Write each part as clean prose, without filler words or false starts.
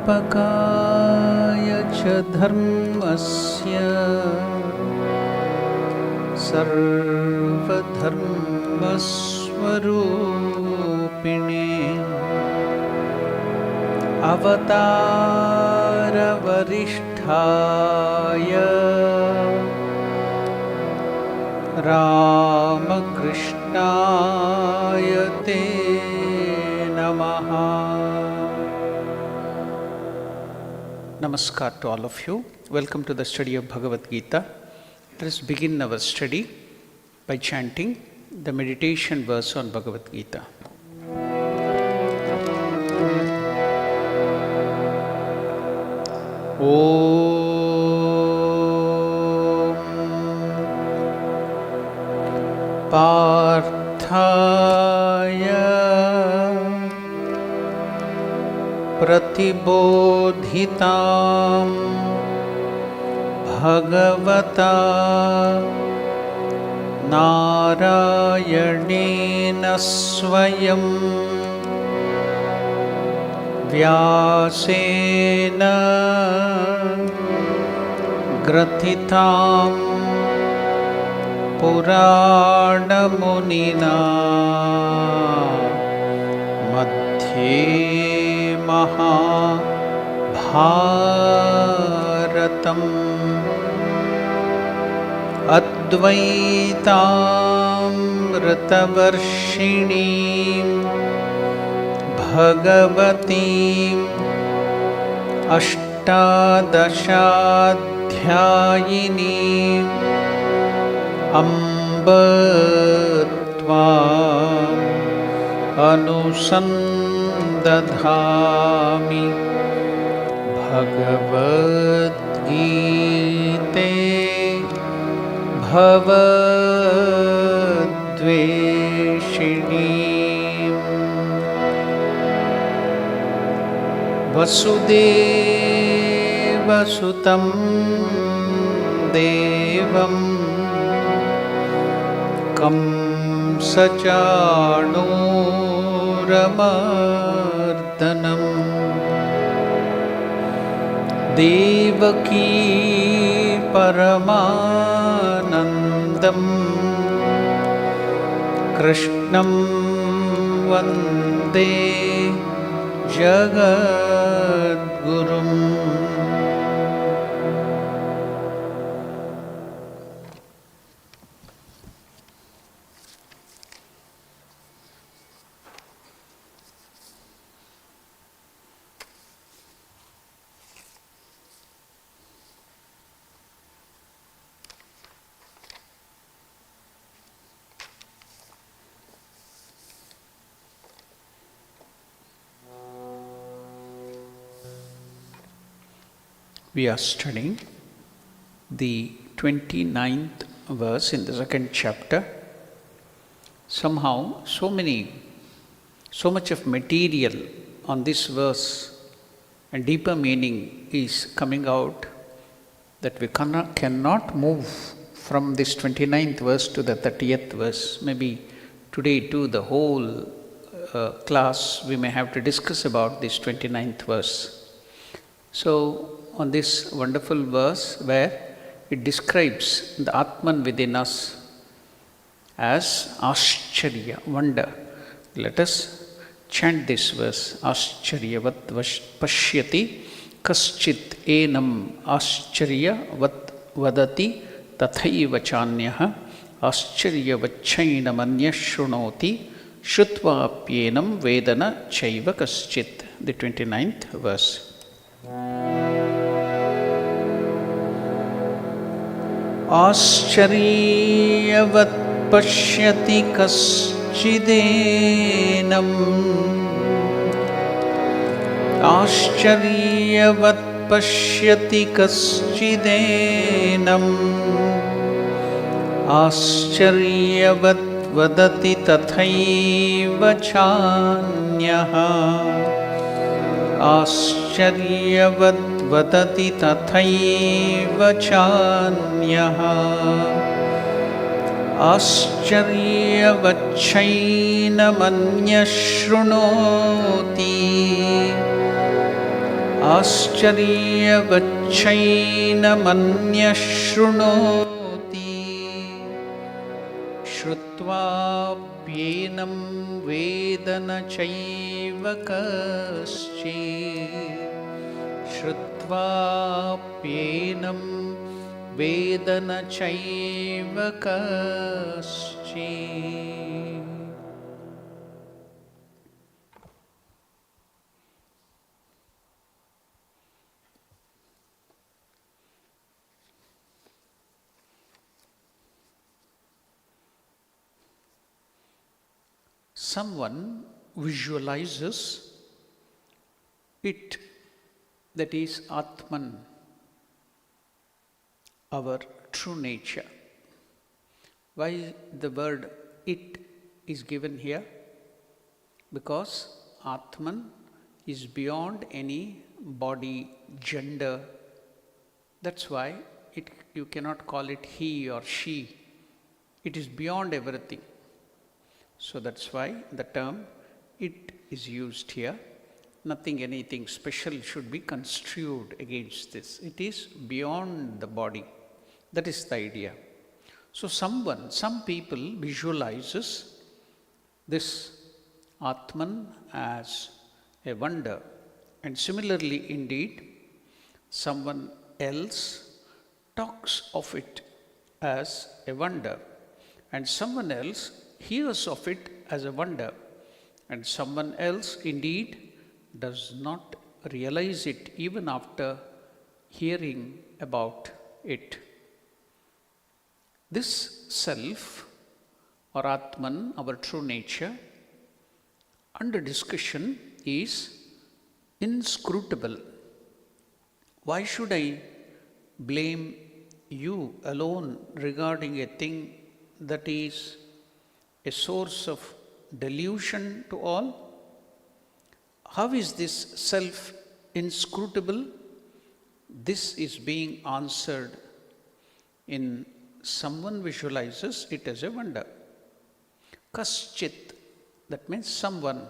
स्थापकाय च धर्मस्य सर्वधर्मस्वरूपिणे अवतारवरिष्ठाय रामकृष्णाय ते नमः. Namaskar to all of you. Welcome to the study of Bhagavad Gita. Let us begin our study by chanting the meditation verse on Bhagavad Gita. Om Parthaya Pratibodhitam Bhagavata Narayanena Swayam Vyasena Gratitam Puranamunina Madhye Mahabharatam Advaitamritavarshinim Bhagavatim Ashtadashadhyayinim Amba Tvam Anusandadhami Bhagavad Gita Bhavadveshinim Vasudeva Sutam Devam Kamsachanuramardhanam Devaki Paramanandam Krishnam Vande Jagadgurum. We are studying the 29th verse in the second chapter. Somehow, so much of material on this verse and deeper meaning is coming out that we cannot move from this 29th verse to the 30th verse. Maybe today too, the whole class, we may have to discuss about this 29th verse. So, on this wonderful verse where it describes the Atman within us as Ascharya, wonder. Let us chant this verse. Ascharyavat pashyati kaschit enam ascharyavat vadati tathaiva chanyaha ascharyavatchainam anyashrunoti shrutvaapyenam vedana chaiva kaschit. The 29th verse. Ascharyavat pashyati kaschidenam Ascharyavat pashyati kaschidenam Ascharyavat vadati tathaiva chanyaha Ascharyavat vadati tathaiva chanyaha आश्चर्यवच्चैनमन्यः शृणोति आश्चर्यवच्चैनमन्यः शृणोति श्रुत्वाप्येनं वेद न चैव कश्चित् श्रुत्वाप्येनं वेद न चैव कश्चित्. Someone visualizes it, that is Atman, our true nature. Why the word it is given here? Because Atman is beyond any body, gender. That's why you cannot call it he or she. It is beyond everything. So that's why the term it is used here. Nothing, anything special should be construed against this. It is beyond the body. That is the idea. So some people visualizes this Atman as a wonder. And similarly, indeed, someone else talks of it as a wonder. And someone else hears of it as a wonder, and someone else indeed does not realize it even after hearing about it. This self or Atman, our true nature, under discussion is inscrutable. Why should I blame you alone regarding a thing that is a source of delusion to all? How is this self inscrutable? This is being answered in someone visualizes it as a wonder. Kaschit, that means someone,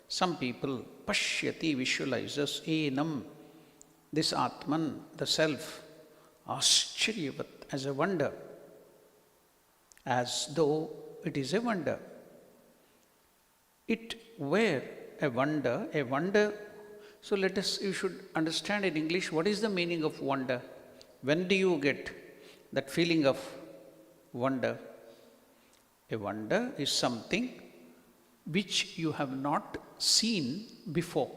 some people, pashyati, visualizes enam, this Atman, the self, ascharyavat, as a wonder, as though it is a wonder. It were a wonder. So you should understand in English, what is the meaning of wonder? When do you get that feeling of wonder? A wonder is something which you have not seen before.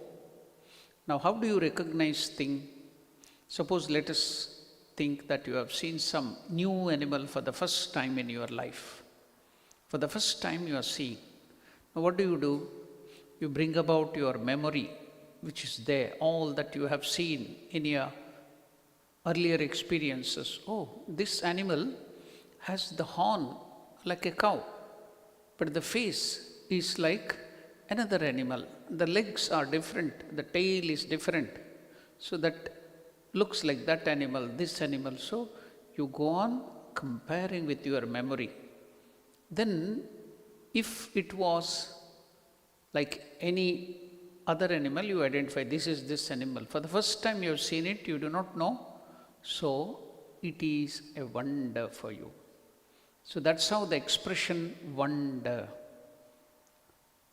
Now, how do you recognize thing? Suppose let us think that you have seen some new animal for the first time in your life. For the first time you are seeing. Now what do? You bring about your memory, which is there, all that you have seen in your earlier experiences. Oh, this animal has the horn like a cow, but the face is like another animal. The legs are different, the tail is different. So that looks like that animal, this animal. So you go on comparing with your memory. Then, if it was like any other animal, you identify this is this animal. For the first time you have seen it, you do not know. So, it is a wonder for you. So, that's how the expression wonder.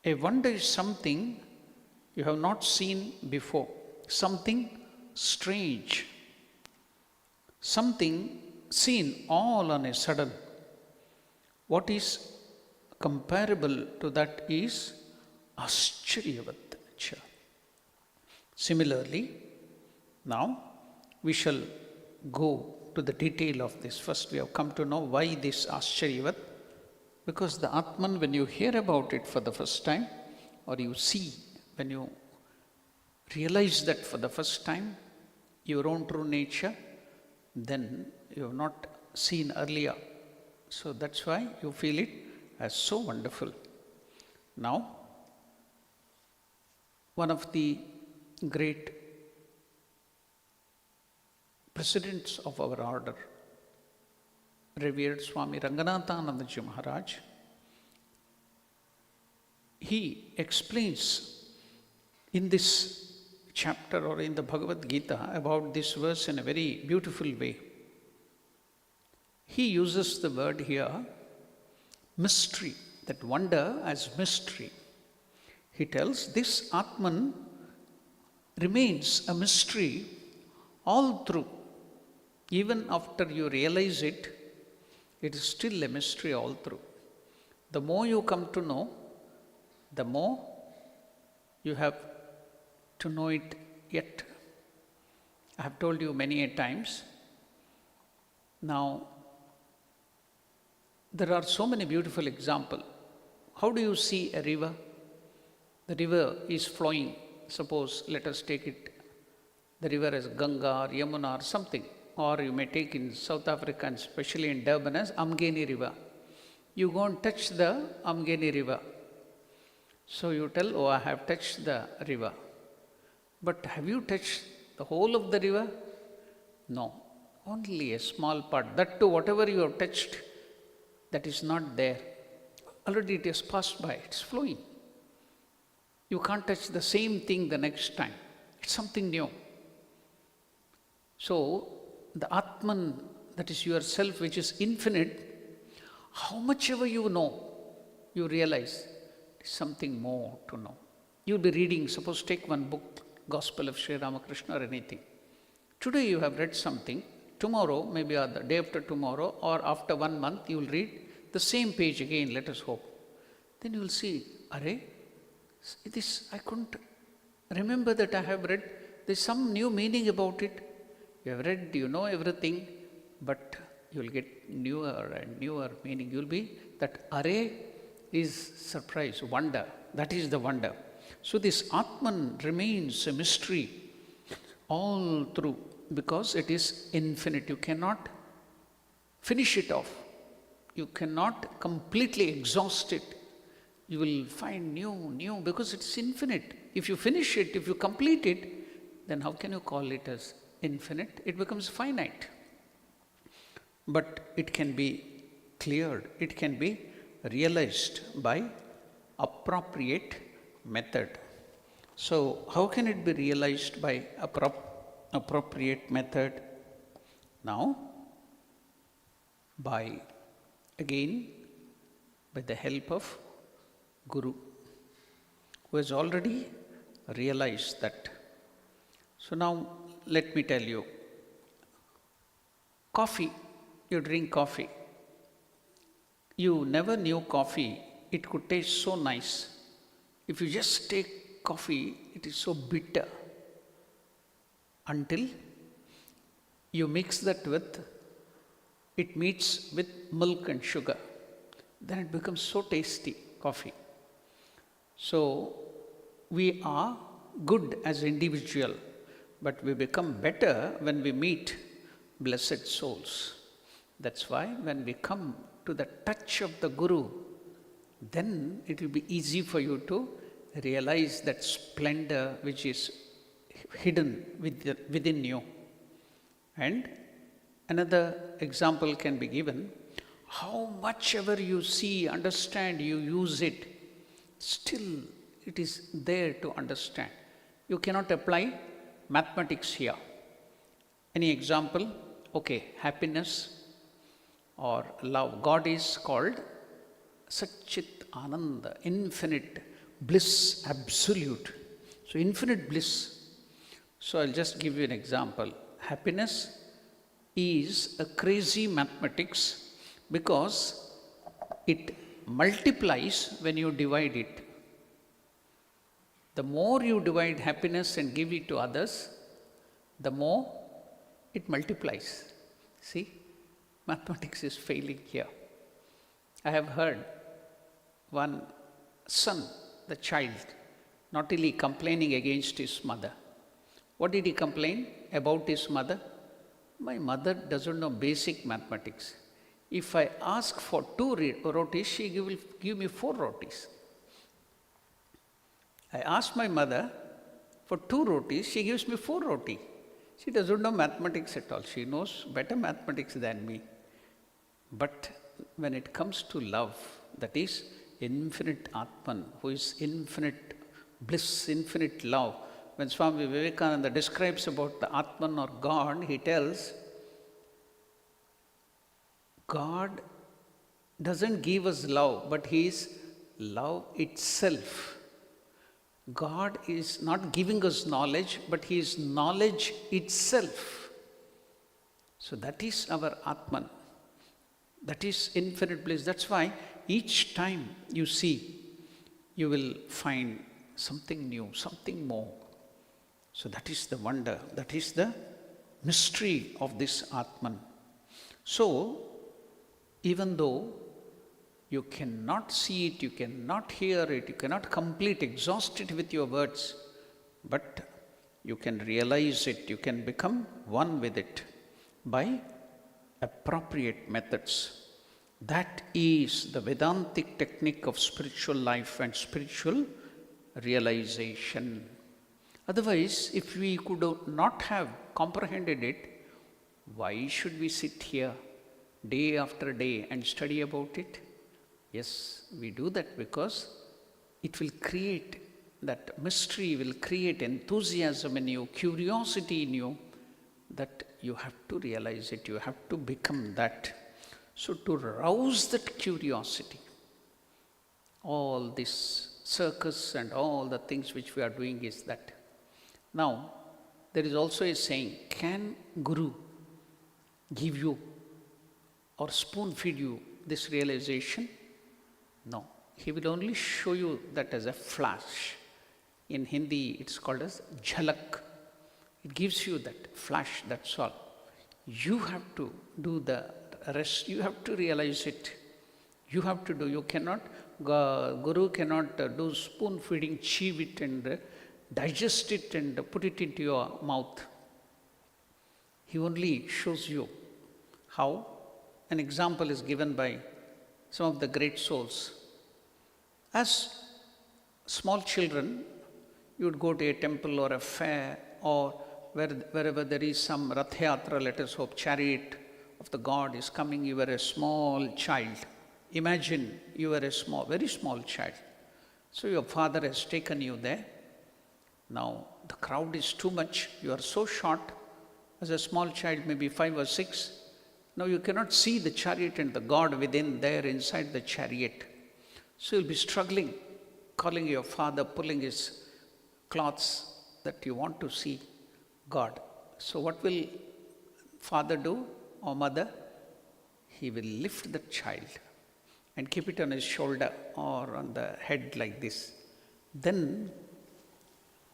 A wonder is something you have not seen before, something strange, something seen all on a sudden. What is comparable to that is ascharyavat. Similarly, now we shall go to the detail of this. First, we have come to know why this ascharyavat. Because the Atman, when you hear about it for the first time, or you see, when you realize that for the first time, your own true nature, then you have not seen earlier. So that's why you feel it as so wonderful. Now, one of the great presidents of our order, Revered Swami Ranganathanandaji Maharaj, he explains in this chapter or in the Bhagavad Gita about this verse in a very beautiful way. He uses the word here, mystery, that wonder as mystery. He tells this Atman remains a mystery all through. Even after you realize it, it is still a mystery all through. The more you come to know, the more you have to know it yet. I have told you many a times. Now, there are so many beautiful examples. How do you see a river? The river is flowing. Suppose, let us take it, the river as Ganga or Yamuna or something. Or you may take in South Africa, and especially in Durban, as Amgeni River. You go and touch the Amgeni River. So you tell, oh, I have touched the river. But have you touched the whole of the river? No, only a small part. That too, whatever you have touched, that is not there. Already it has passed by, it's flowing. You can't touch the same thing the next time. It's something new. So, the Atman, that is yourself, which is infinite, how much ever you know, you realize there is something more to know. You'll be reading, suppose take one book, Gospel of Sri Ramakrishna or anything. Today you have read something, tomorrow, maybe or the day after tomorrow, or after 1 month, you will read the same page again, let us hope. Then you will see, Array, this I couldn't remember that I have read. There is some new meaning about it. You have read, you know everything, but you will get newer and newer meaning. You will be, that array is surprise, wonder. That is the wonder. So this Atman remains a mystery all through, because it is infinite. You cannot finish it off. You cannot completely exhaust it. You will find new, because it's infinite. If you finish it, if you complete it, then how can you call it as infinite? It becomes finite. But it can be cleared, it can be realized by appropriate method. So, how can it be realized by appropriate method? Now, by the help of Guru, who has already realized that. So now, let me tell you, coffee, you drink coffee. You never knew coffee, it could taste so nice. If you just take coffee, it is so bitter. Until you mix that with, it meets with milk and sugar. Then it becomes so tasty, coffee. So, we are good as individual, but we become better when we meet blessed souls. That's why when we come to the touch of the Guru, then it will be easy for you to realize that splendor which is hidden within you. And another example can be given. How much ever you see, understand, you use it, still it is there to understand. You cannot apply mathematics here. Any example? Okay, happiness or love. God is called Satchit Ananda, infinite bliss, absolute. So, infinite bliss. So, I'll just give you an example. Happiness is a crazy mathematics because it multiplies when you divide it. The more you divide happiness and give it to others, the more it multiplies. See, mathematics is failing here. I have heard one son, the child, not really complaining against his mother. What did he complain about his mother? My mother doesn't know basic mathematics. If I ask for 2 rotis, she will give me 4 rotis. I asked my mother for 2 rotis, she gives me 4 roti. She doesn't know mathematics at all. She knows better mathematics than me. But when it comes to love, that is infinite Atman, who is infinite bliss, infinite love. When Swami Vivekananda describes about the Atman or God, he tells, God doesn't give us love, but He is love itself. God is not giving us knowledge, but He is knowledge itself. So that is our Atman. That is infinite bliss. That's why each time you see, you will find something new, something more. So that is the wonder, that is the mystery of this Atman. So, even though you cannot see it, you cannot hear it, you cannot complete, exhaust it with your words, but you can realize it, you can become one with it by appropriate methods. That is the Vedantic technique of spiritual life and spiritual realization. Otherwise, if we could not have comprehended it, why should we sit here day after day and study about it? Yes, we do that because it will create, that mystery will create enthusiasm in you, curiosity in you, that you have to realize it, you have to become that. So to rouse that curiosity, all this circus and all the things which we are doing is that. Now, there is also a saying, can Guru give you or spoon feed you this realization? No, he will only show you that as a flash. In Hindi, it's called as jhalak. It gives you that flash, that's all. You have to do the rest, you have to realize it. You have to do, you cannot, Guru cannot do spoon feeding, chew it and digest it and put it into your mouth. He only shows you how. An example is given by some of the great souls. As small children, you would go to a temple or a fair or wherever there is some Rath Yatra, let us hope, chariot of the God is coming, you were a small child. Imagine you were a small, very small child. So your father has taken you there. Now the crowd is too much, you are so short, as a small child, maybe 5 or 6. Now you cannot see the chariot and the God within there inside the chariot. So you'll be struggling, calling your father, pulling his cloths that you want to see God. So what will father do or mother? He will lift the child and keep it on his shoulder or on the head like this. Then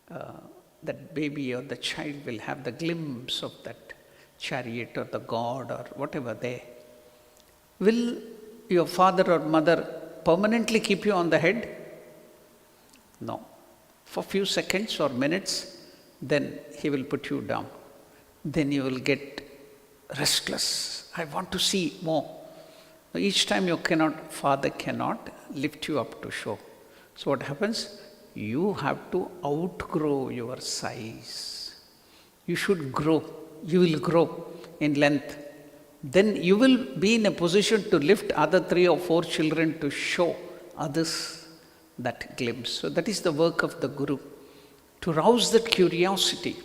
that baby or the child will have the glimpse of that chariot or the God or whatever there. Will your father or mother permanently keep you on the head? No. For few seconds or minutes, then he will put you down. Then you will get restless. I want to see more. Each time father cannot lift you up to show. So what happens? You have to outgrow your size. You should grow. You will grow in length. Then you will be in a position to lift other 3 or 4 children to show others that glimpse. So that is the work of the Guru, to rouse that curiosity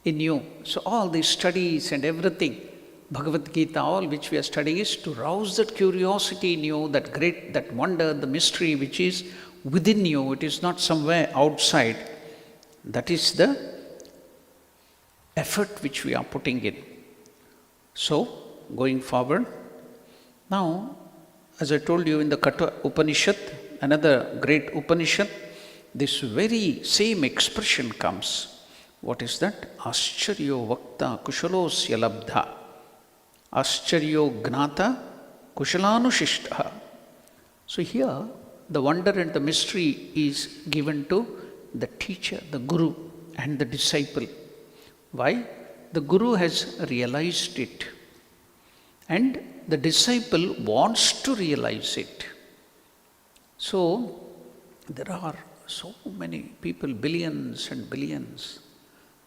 in you. So all these studies and everything, Bhagavad Gita, all which we are studying, is to rouse that curiosity in you, that great, that wonder, the mystery which is within you. It is not somewhere outside. That is the effort which we are putting in. So, going forward, now, as I told you in the Katha Upanishad, another great Upanishad, this very same expression comes. What is that? Ascharyo vakta kushalosya labdha. Ascharyo gnata kushalanushishtha. So here, the wonder and the mystery is given to the teacher, the Guru and the disciple. Why? The Guru has realized it and the disciple wants to realize it. So, there are so many people, billions and billions,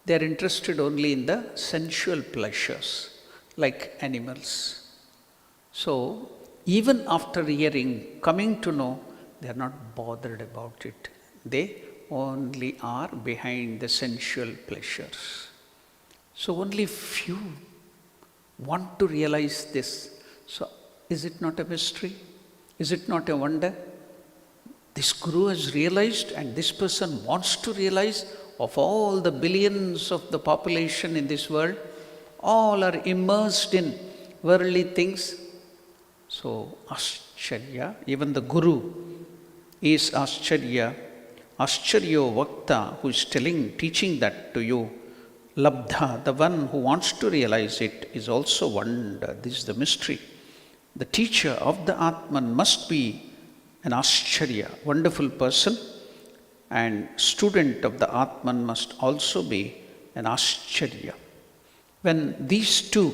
they are interested only in the sensual pleasures, like animals, So, even after hearing, coming to know, they are not bothered about it. They only are behind the sensual pleasures. So, only few want to realize this. So, is it not a mystery? Is it not a wonder? This Guru has realized, and this person wants to realize. Of all the billions of the population in this world, all are immersed in worldly things. So, Ascharya, even the Guru is Ascharya, Ascharyo Vakta, who is teaching that to you. Labdha, the one who wants to realize it, is also wonder. This is the mystery. The teacher of the Atman must be an Ascharya, wonderful person, and student of the Atman must also be an Ascharya. When these two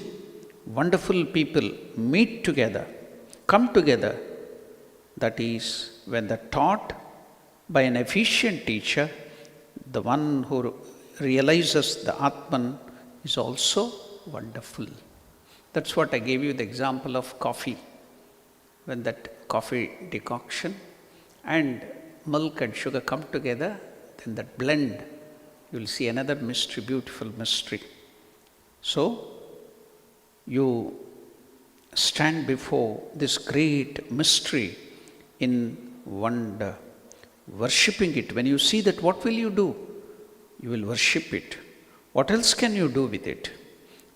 wonderful people meet together, come together, that is, when they're taught by an efficient teacher, the one who realizes the Atman is also wonderful. That's what I gave you the example of coffee. When that coffee decoction and milk and sugar come together, then that blend, you will see another mystery, beautiful mystery. So, you stand before this great mystery in wonder, worshipping it. When you see that, what will you do? You will worship it. What else can you do with it?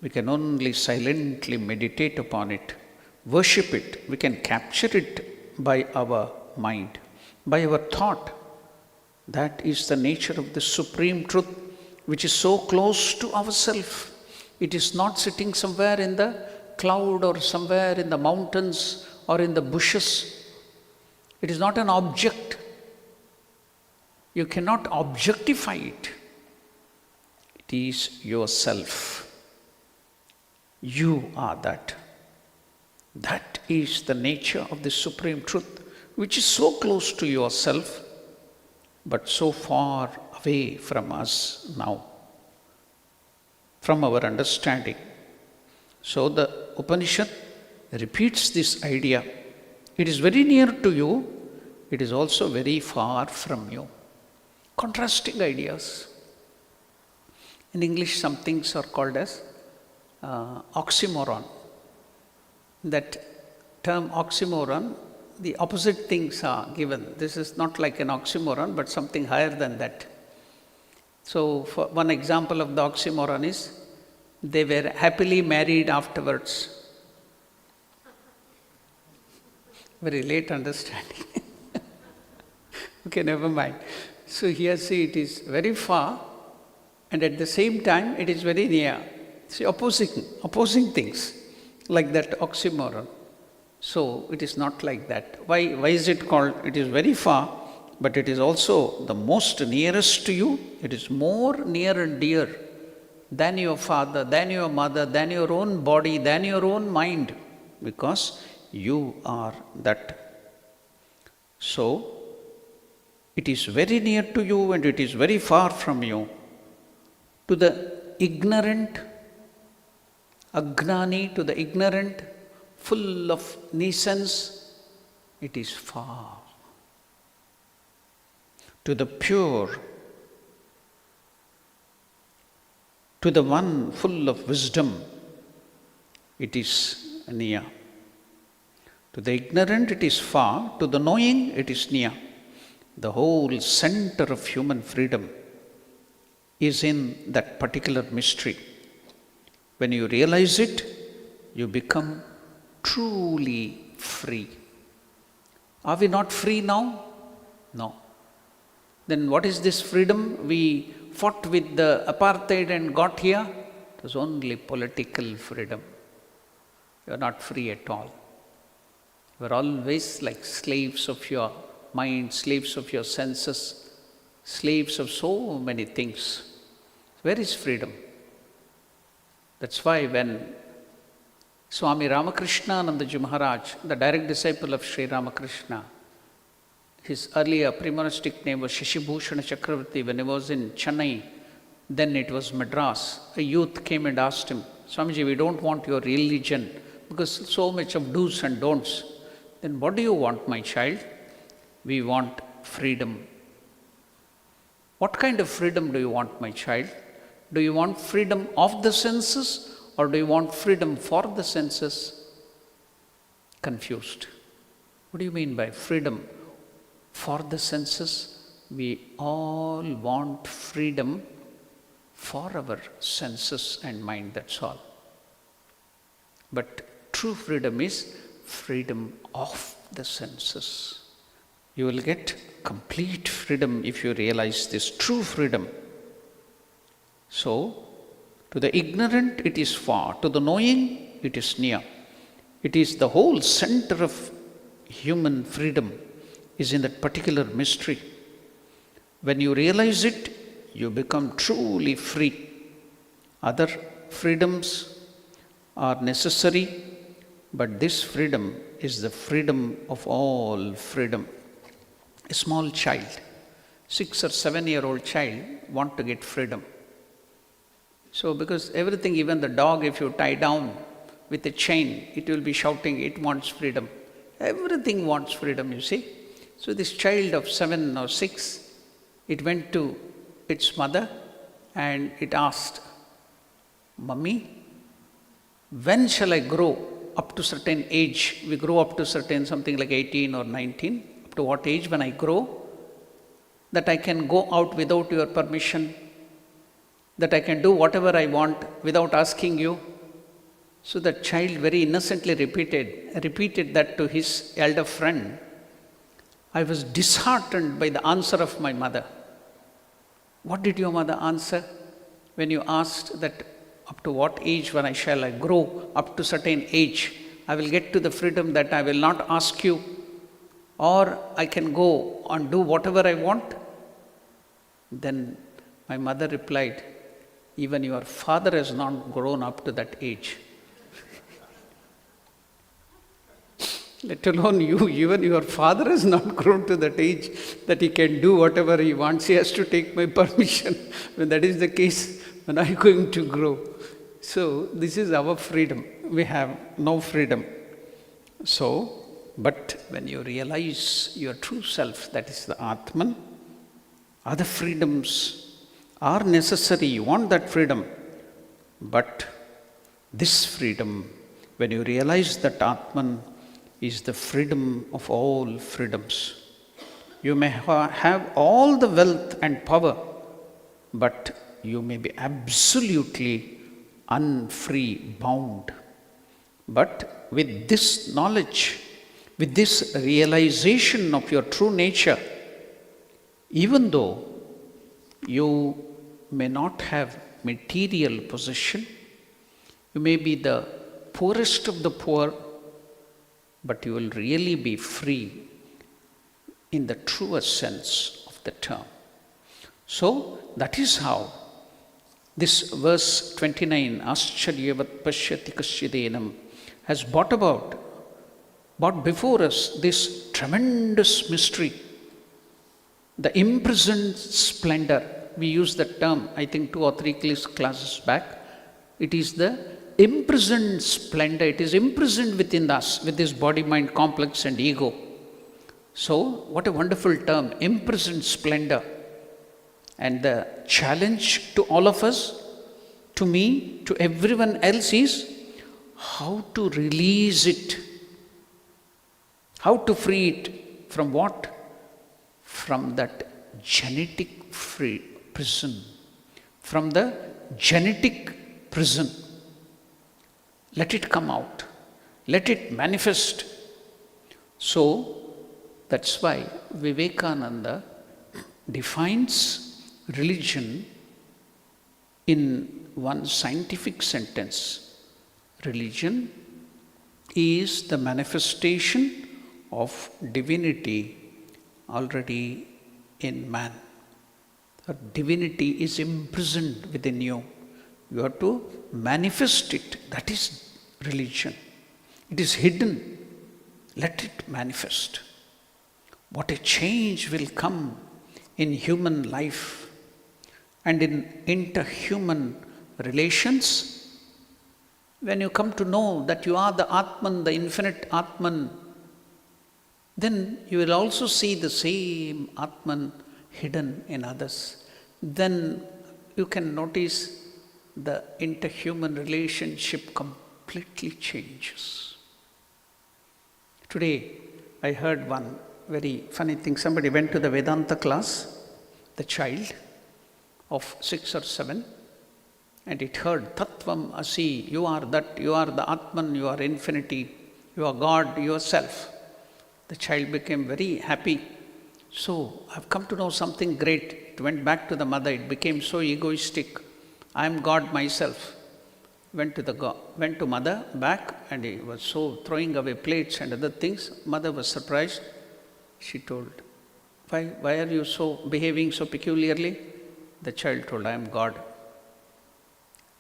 We can only silently meditate upon it, worship it. We can capture it by our mind, by our thought. That is the nature of the supreme truth, which is so close to ourselves. It is not sitting somewhere in the cloud or somewhere in the mountains or in the bushes. It is not an object. You cannot objectify it. It is yourself. You are that. That is the nature of the supreme truth, which is so close to yourself, but so far away from us now, from our understanding. So the Upanishad repeats this idea. It is very near to you, it is also very far from you. Contrasting ideas. In English, some things are called as oxymoron. That term oxymoron, the opposite things are given. This is not like an oxymoron, but something higher than that. So, for one example of the oxymoron is, they were happily married afterwards. Very late understanding. Okay, never mind. So here, see, it is very far, and at the same time, it is very near. See, opposing things, like that oxymoron. So it is not like that. Why is it called? It is very far, but it is also the most nearest to you. It is more near and dear than your father, than your mother, than your own body, than your own mind, because you are that. So, it is very near to you and it is very far from you. To the ignorant, Agnani, to the ignorant, full of nuisance, it is far. To the pure, to the one full of wisdom, it is near. To the ignorant, it is far. To the knowing, it is near. The whole center of human freedom is in that particular mystery. When you realize it, you become truly free. Are we not free now? No. Then what is this freedom? We fought with the apartheid and got here. It was only political freedom. You are not free at all. You are always like slaves of your mind, slaves of your senses, slaves of so many things. Where is freedom? That's why when Swami Ramakrishna Maharaj, the direct disciple of Sri Ramakrishna, his earlier premonastic name was Shashibhushan Chakravarti. When he was in Chennai, then it was Madras, a youth came and asked him, Swamiji, we don't want your religion, because so much of do's and don'ts. Then what do you want, my child? We want freedom. What kind of freedom do you want, my child? Do you want freedom of the senses or do you want freedom for the senses? Confused. What do you mean by freedom for the senses? We all want freedom for our senses and mind, that's all. But true freedom is freedom of the senses. You will get complete freedom if you realize this true freedom. So, to the ignorant it is far, to the knowing it is near. It is the whole center of human freedom is in that particular mystery. When you realize it, you become truly free. Other freedoms are necessary, but this freedom is the freedom of all freedom. A small child, 6 or 7-year-old child, want to get freedom. So because everything, even the dog, if you tie down with a chain, it will be shouting, it wants freedom. Everything wants freedom, you see. So this child of 7 or 6, it went to its mother and it asked, Mummy, when shall I grow up to certain age? We grow up to certain something like 18 or 19. Up to what age when I grow? That I can go out without your permission? That I can do whatever I want without asking you? So the child very innocently repeated that to his elder friend. I was disheartened by the answer of my mother. What did your mother answer when you asked that up to what age when shall I grow up to certain age? I will get to the freedom that I will not ask you, or I can go and do whatever I want. Then my mother replied, even your father has not grown up to that age. Let alone you, even your father has not grown to that age that he can do whatever he wants. He has to take my permission. When that is the case, when are you going to grow? So this is our freedom. We have no freedom. So, but when you realize your true self, that is the Atman, other freedoms are necessary. You want that freedom. But this freedom, when you realize that Atman is the freedom of all freedoms. You may have all the wealth and power, but you may be absolutely unfree, bound. But with this knowledge, with this realization of your true nature, even though you may not have material possession, you may be the poorest of the poor, but you will really be free in the truest sense of the term. So that is how this verse 29, Ascharyavat Pashyati Kasyadenam, has brought before us this tremendous mystery, the imprisoned splendor. We used that term, I think 2 or 3 classes back. It is the imprisoned splendor. It is imprisoned within us with this body-mind complex and ego. So, what a wonderful term, imprisoned splendor. And the challenge to all of us, to me, to everyone else is how to release it. How to free it from what? From that genetic prison. From the genetic prison. Let it come out. Let it manifest. So, that's why Vivekananda defines religion in one scientific sentence. Religion is the manifestation of divinity already in man. The divinity is imprisoned within you. You have to manifest it. That is religion. It is hidden. Let it manifest. What a change will come in human life and in interhuman relations when you come to know that you are the Atman, the infinite Atman, then you will also see the same Atman hidden in others. Then you can notice the interhuman relationship completely changes. Today, I heard one very funny thing. Somebody went to the Vedanta class, the child of 6 or 7, and it heard, Tattvam Asi, you are that, you are the Atman, you are infinity, you are God yourself. The child became very happy. So, I've come to know something great. It went back to the mother, it became so egoistic. I am God myself. Went to mother back, and he was so throwing away plates and other things. Mother was surprised. She told, why are you so behaving so peculiarly? The child told, I am God.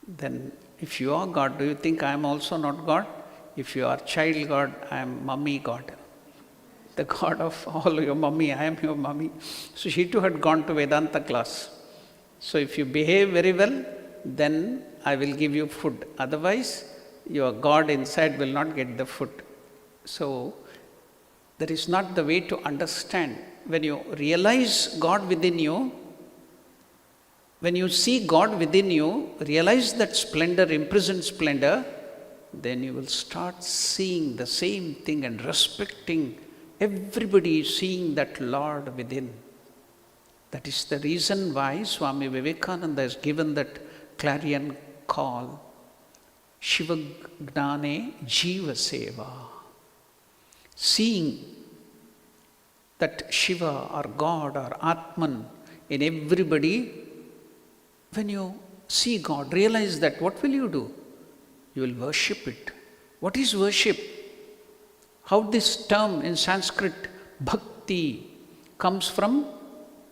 Then, if you are God, do you think I am also not God? If you are child God, I am mummy God. The God of all your mummy, I am your mummy. So she too had gone to Vedanta class. So if you behave very well, then I will give you food. Otherwise, your God inside will not get the food. So, that is not the way to understand. When you realize God within you, when you see God within you, realize that splendor, imprisoned splendor, then you will start seeing the same thing and respecting everybody, seeing that Lord within. That is the reason why Swami Vivekananda has given that clarion call, Shiva Gnane Jiva Seva. Seeing that Shiva or God or Atman in everybody, when you see God, realize that, what will you do? You will worship it. What is worship? How this term in Sanskrit, bhakti, comes from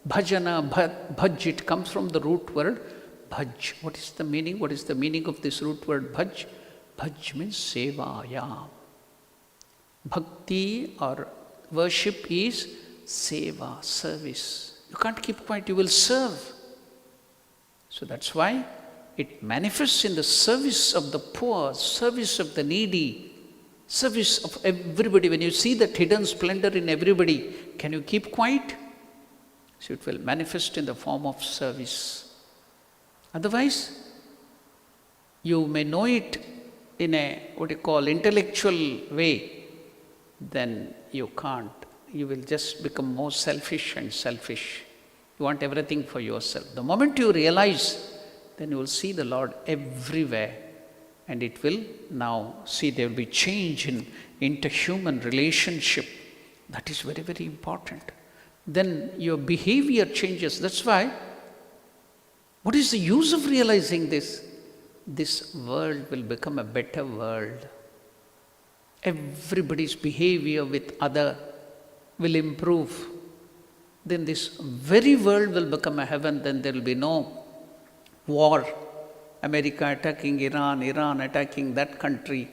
bhajana, bhaj, it comes from the root word bhaj. What is the meaning? What is the meaning of this root word bhaj? Bhaj means sevaya. Bhakti or worship is seva, service. You can't keep quiet, you will serve. So that's why it manifests in the service of the poor, service of the needy, service of everybody. When you see that hidden splendor in everybody, can you keep quiet? So it will manifest in the form of service. Otherwise, you may know it in a, intellectual way, then you can't. You will just become more selfish and selfish. You want everything for yourself. The moment you realize, then you will see the Lord everywhere. And it will now, there will be change in interhuman relationship. That is very, very important. Then your behavior changes. That's why, what is the use of realizing this? This world will become a better world. Everybody's behavior with other will improve. Then this very world will become a heaven. Then there will be no war. America attacking Iran, Iran attacking that country.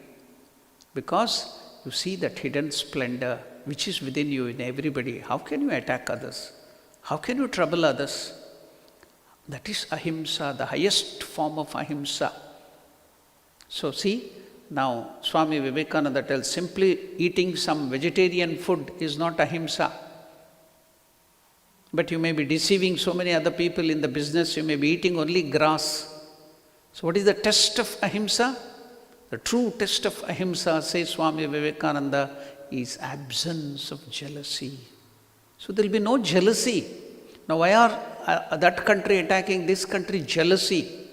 Because you see that hidden splendor which is within you, in everybody. How can you attack others? How can you trouble others? That is ahimsa, the highest form of ahimsa. So see, now Swami Vivekananda tells, simply eating some vegetarian food is not ahimsa. But you may be deceiving so many other people in the business, you may be eating only grass. So what is the test of ahimsa? The true test of ahimsa, says Swami Vivekananda, is absence of jealousy. So there will be no jealousy. Now why are that country attacking this country? Jealousy.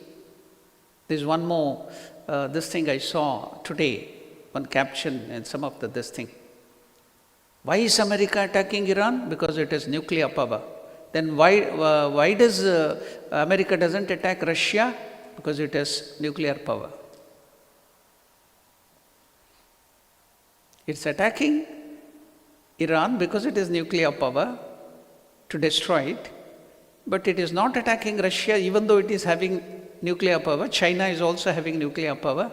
There is one more, this thing I saw today, one caption and some of this thing. Why is America attacking Iran? Because it has nuclear power. Then why does America doesn't attack Russia? Because it has nuclear power. It's attacking Iran because it has nuclear power to destroy it. But it is not attacking Russia even though it is having nuclear power. China is also having nuclear power.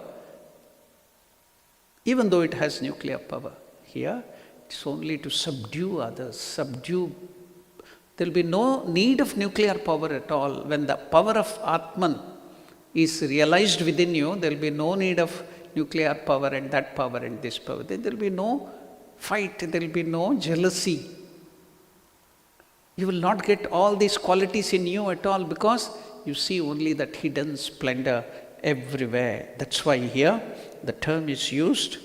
Even though it has nuclear power. Here, it's only to subdue others, There will be no need of nuclear power at all. When the power of Atman is realized within you, there will be no need of nuclear power and that power and this power. Then there will be no fight, there will be no jealousy. You will not get all these qualities in you at all because you see only that hidden splendor everywhere. That's why here the term is used.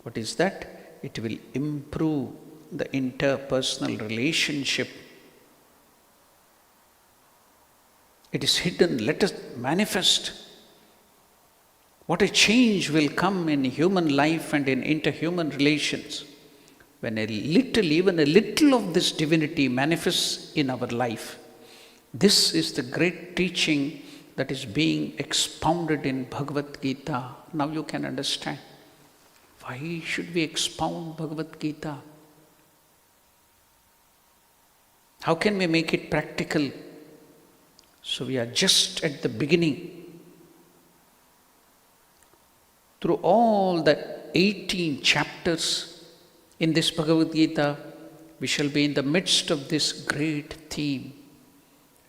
What is that? It will improve the interpersonal relationship. It is hidden. Let us manifest. What a change will come in human life and in interhuman relations when even a little of this divinity manifests in our life. This is the great teaching that is being expounded in Bhagavad Gita. Now you can understand. Why should we expound Bhagavad Gita? How can we make it practical? So we are just at the beginning. Through all the 18 chapters in this Bhagavad Gita, we shall be in the midst of this great theme.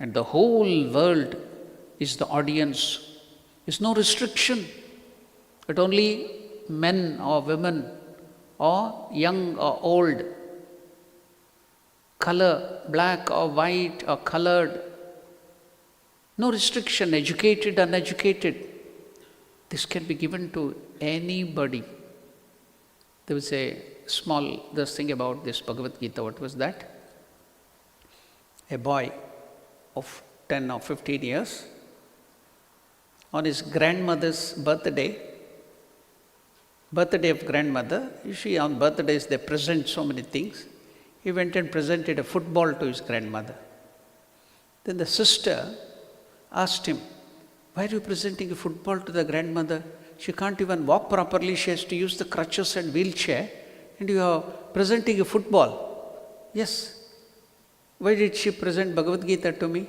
And the whole world is the audience. There's no restriction. But only men or women or young or old, color, black or white or colored, no restriction, educated, uneducated. This can be given to anybody. There was a small thing about this Bhagavad Gita. What was that? A boy of 10 or 15 years, on his grandmother's birthday of grandmother, usually on birthdays they present so many things. He went and presented a football to his grandmother. Then the sister asked him, why are you presenting a football to the grandmother? She can't even walk properly, she has to use the crutches and wheelchair, and you are presenting a football. Yes. Why did she present Bhagavad Gita to me?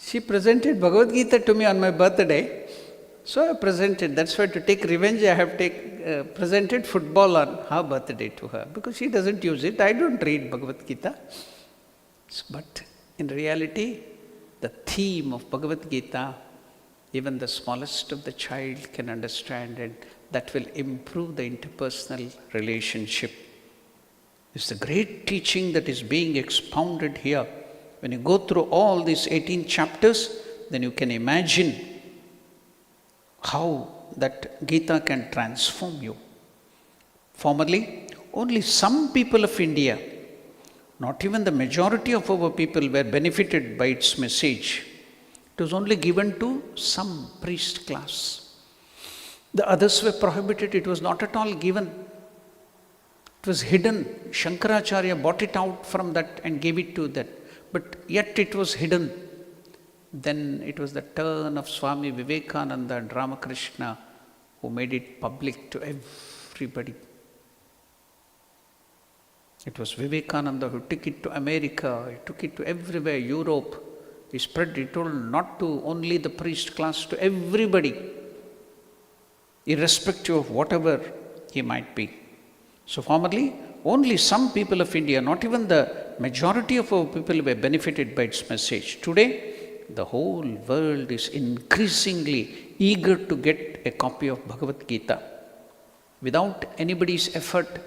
She presented Bhagavad Gita to me on my birthday, so I presented. That's why to take revenge I have presented football on her birthday to her, because she doesn't use it. I don't read Bhagavad Gita. But in reality, the theme of Bhagavad Gita, even the smallest of the child can understand, and that will improve the interpersonal relationship. It's the great teaching that is being expounded here. When you go through all these 18 chapters, then you can imagine how that Gita can transform you. Formerly, only some people of India, not even the majority of our people, were benefited by its message. It was only given to some priest class. The others were prohibited. It was not at all given. It was hidden. Shankaracharya bought it out from that and gave it to that. But yet it was hidden. Then it was the turn of Swami Vivekananda and Ramakrishna who made it public to everybody. It was Vivekananda who took it to America, he took it to everywhere, Europe. He spread it all, not to only the priest class, to everybody, irrespective of whatever he might be. So formerly, only some people of India, not even the majority of our people, were benefited by its message. Today, the whole world is increasingly eager to get a copy of Bhagavad Gita. Without anybody's effort,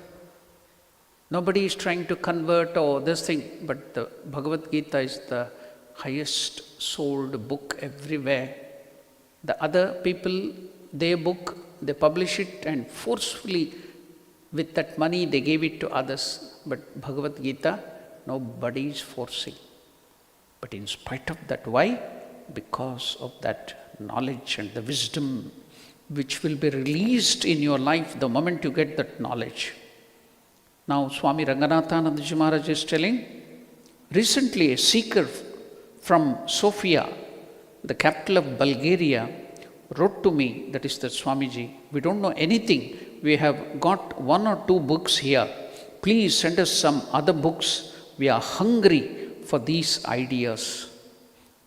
nobody is trying to convert or this thing, but the Bhagavad Gita is the highest sold book everywhere. The other people, their book, they publish it and forcefully, with that money, they gave it to others. But Bhagavad Gita, nobody is forcing. But in spite of that, why? Because of that knowledge and the wisdom which will be released in your life the moment you get that knowledge. Now, Swami Ranganathanandaji Maharaj is telling, recently a seeker from Sofia, the capital of Bulgaria, wrote to me, that is the Swamiji, we don't know anything. We have got 1 or 2 books here. Please send us some other books. We are hungry for these ideas.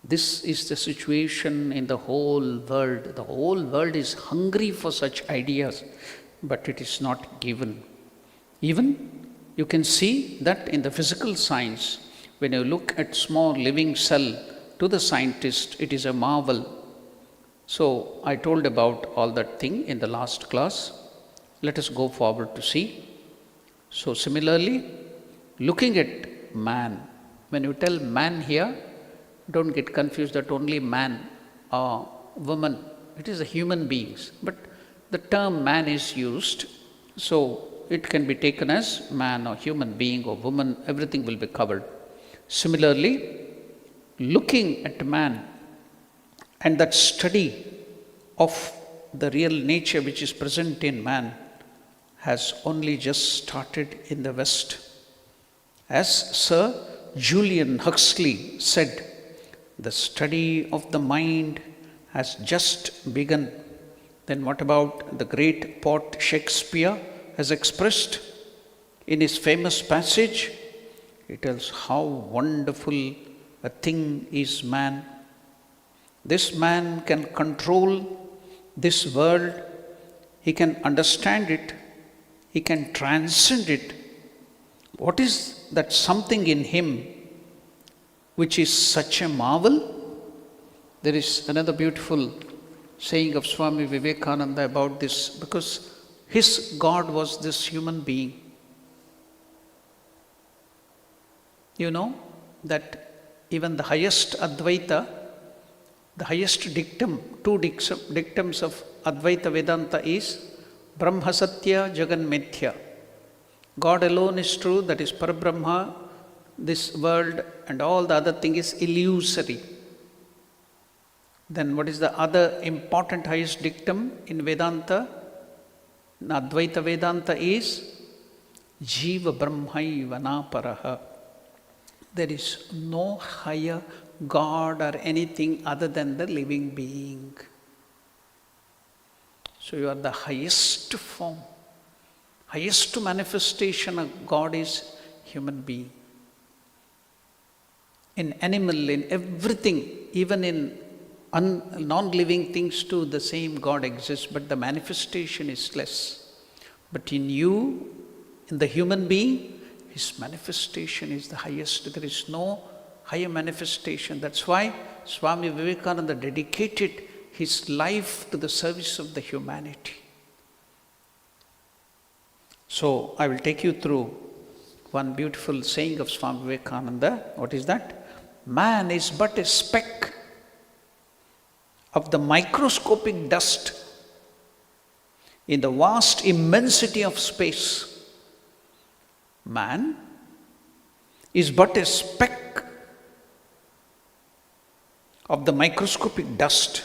This is the situation in the whole world. The whole world is hungry for such ideas, but it is not given. Even you can see that in the physical science, when you look at small living cell, to the scientist, it is a marvel. So I told about all that thing in the last class. Let us go forward to see. So similarly, looking at man, when you tell man here, don't get confused that only man or woman, it is the human beings. But the term man is used, so it can be taken as man or human being or woman, everything will be covered. Similarly, looking at man and that study of the real nature which is present in man has only just started in the West. As Sir Julian Huxley said, the study of the mind has just begun. Then what about the great poet Shakespeare has expressed in his famous passage? He tells how wonderful a thing is man. This man can control this world, he can understand it, he can transcend it. What is that something in him which is such a marvel? There is another beautiful saying of Swami Vivekananda about this, because his God was this human being. You know that even the highest Advaita, the highest dictum, two dictums of Advaita Vedanta is Brahma Satya Jagan Mithya. God alone is true, that is Parabrahma. This world and all the other thing is illusory. Then what is the other important highest dictum in Vedanta? In Advaita Vedanta is Jiva Brahmaiva na paraha. There is no higher God or anything other than the living being. So you are the highest form, highest manifestation of God is human being. In animal, in everything, even in non-living things too, the same God exists, but the manifestation is less. But in you, in the human being, his manifestation is the highest. There is no higher manifestation. That's why Swami Vivekananda dedicated his life to the service of the humanity. So I will take you through one beautiful saying of Swami Vivekananda. What is that? Man is but a speck of the microscopic dust in the vast immensity of space. Man is but a speck of the microscopic dust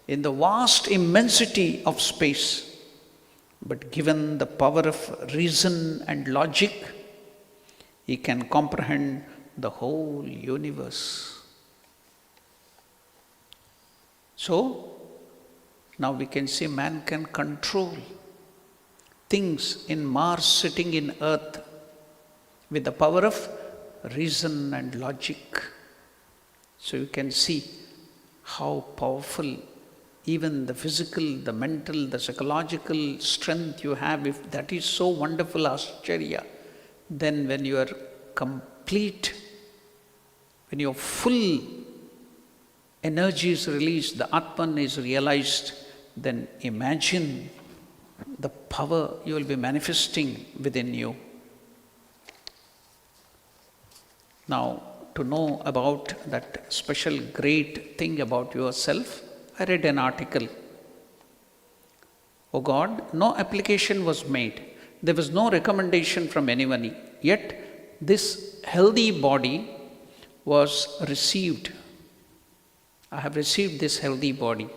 in the vast immensity of space, but given the power of reason and logic, he can comprehend the whole universe. So, now we can see man can control things in Mars sitting in Earth with the power of reason and logic. So you can see how powerful even the physical, the mental, the psychological strength you have. If that is so wonderful, Ascharya, then when you are complete, when your full energy is released, the Atman is realized, then imagine the power you will be manifesting within you. Now, to know about that special great thing about yourself, I read an article. Oh God, no application was made. There was no recommendation from anyone. Yet, this healthy body was received. I have received this healthy body.